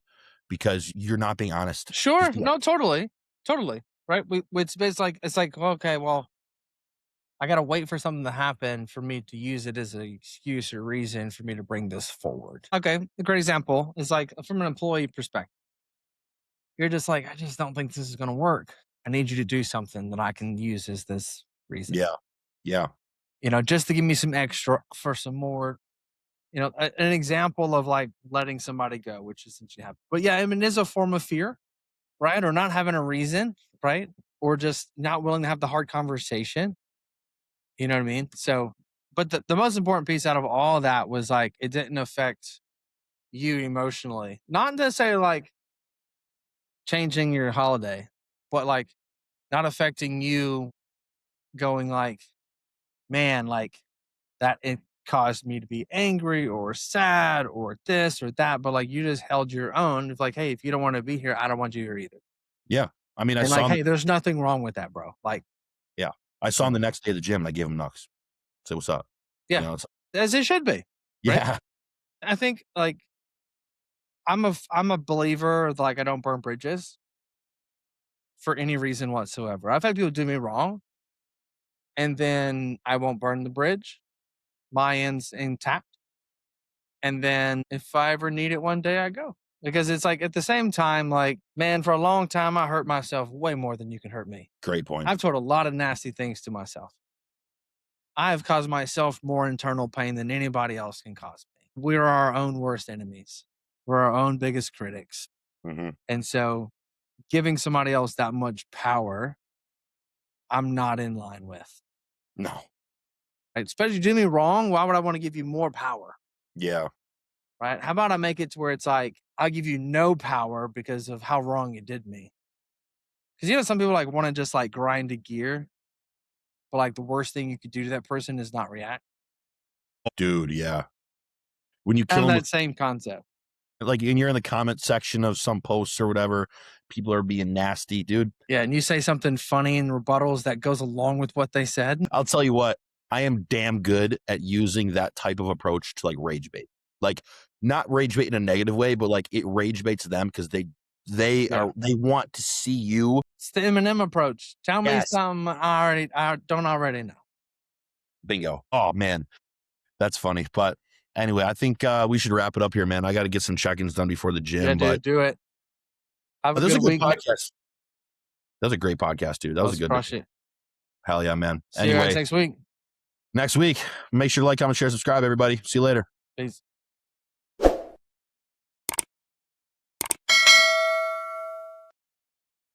Speaker 1: because you're not being honest.
Speaker 2: Sure. No, totally. Right. It's like, okay, well, I got to wait for something to happen for me to use it as an excuse or reason for me to bring this forward. Okay. A great example is like from an employee perspective. You're just like, I just don't think this is going to work. I need you to do something that I can use as this reason.
Speaker 1: Yeah.
Speaker 2: Just to give me some extra for some more, an example of like letting somebody go, which essentially happened. But yeah, I mean, it is a form of fear, right? Or not having a reason, right? Or just not willing to have the hard conversation. You know what I mean? So, but the most important piece out of all of that was like, it didn't affect you emotionally. Not necessarily like changing your holiday, but like not affecting you going like, man, like that it caused me to be angry or sad or this or that. But like you just held your own. It's like, hey, if you don't want to be here, I don't want you here either.
Speaker 1: Yeah. I mean,
Speaker 2: hey, there's nothing wrong with that, bro. Like,
Speaker 1: yeah, I saw him the next day at the gym and I gave him knucks. Say, what's up?
Speaker 2: Yeah. As it should be.
Speaker 1: Yeah.
Speaker 2: Right? I think like I'm a believer that, like, I don't burn bridges for any reason whatsoever. I've had people do me wrong, and then I won't burn the bridge. My end's intact. And then if I ever need it one day, I go. Because it's like at the same time, like, man, for a long time, I hurt myself way more than you can hurt me.
Speaker 1: Great point.
Speaker 2: I've told a lot of nasty things to myself. I've caused myself more internal pain than anybody else can cause me. We're our own worst enemies. We're our own biggest critics.
Speaker 1: Mm-hmm.
Speaker 2: And so giving somebody else that much power, I'm not in line with.
Speaker 1: No.
Speaker 2: Right? Especially if you do me wrong, why would I want to give you more power?
Speaker 1: Yeah.
Speaker 2: Right? How about I make it to where it's like, I'll give you no power because of how wrong you did me. Because, some people like want to just like grind a gear, but like the worst thing you could do to that person is not react.
Speaker 1: Dude, yeah. When you kill them,
Speaker 2: that same concept.
Speaker 1: Like, and you're in the comment section of some posts or whatever, people are being nasty, dude.
Speaker 2: Yeah, and you say something funny in rebuttals that goes along with what they said.
Speaker 1: I'll tell you what, I am damn good at using that type of approach to like rage bait. Like, not rage bait in a negative way, but like it rage baits them because they want to see you.
Speaker 2: It's the Eminem approach. Tell me something I don't already know.
Speaker 1: Bingo. Oh man, that's funny. But anyway, I think we should wrap it up here, man. I got to get some check-ins done before the gym.
Speaker 2: Yeah, dude, do it. Have a good week.
Speaker 1: Podcast. That was a great podcast, dude. That was a good one.
Speaker 2: It.
Speaker 1: Hell yeah, man.
Speaker 2: See you guys next week.
Speaker 1: Next week, make sure to like, comment, share, subscribe, everybody. See you later.
Speaker 2: Peace.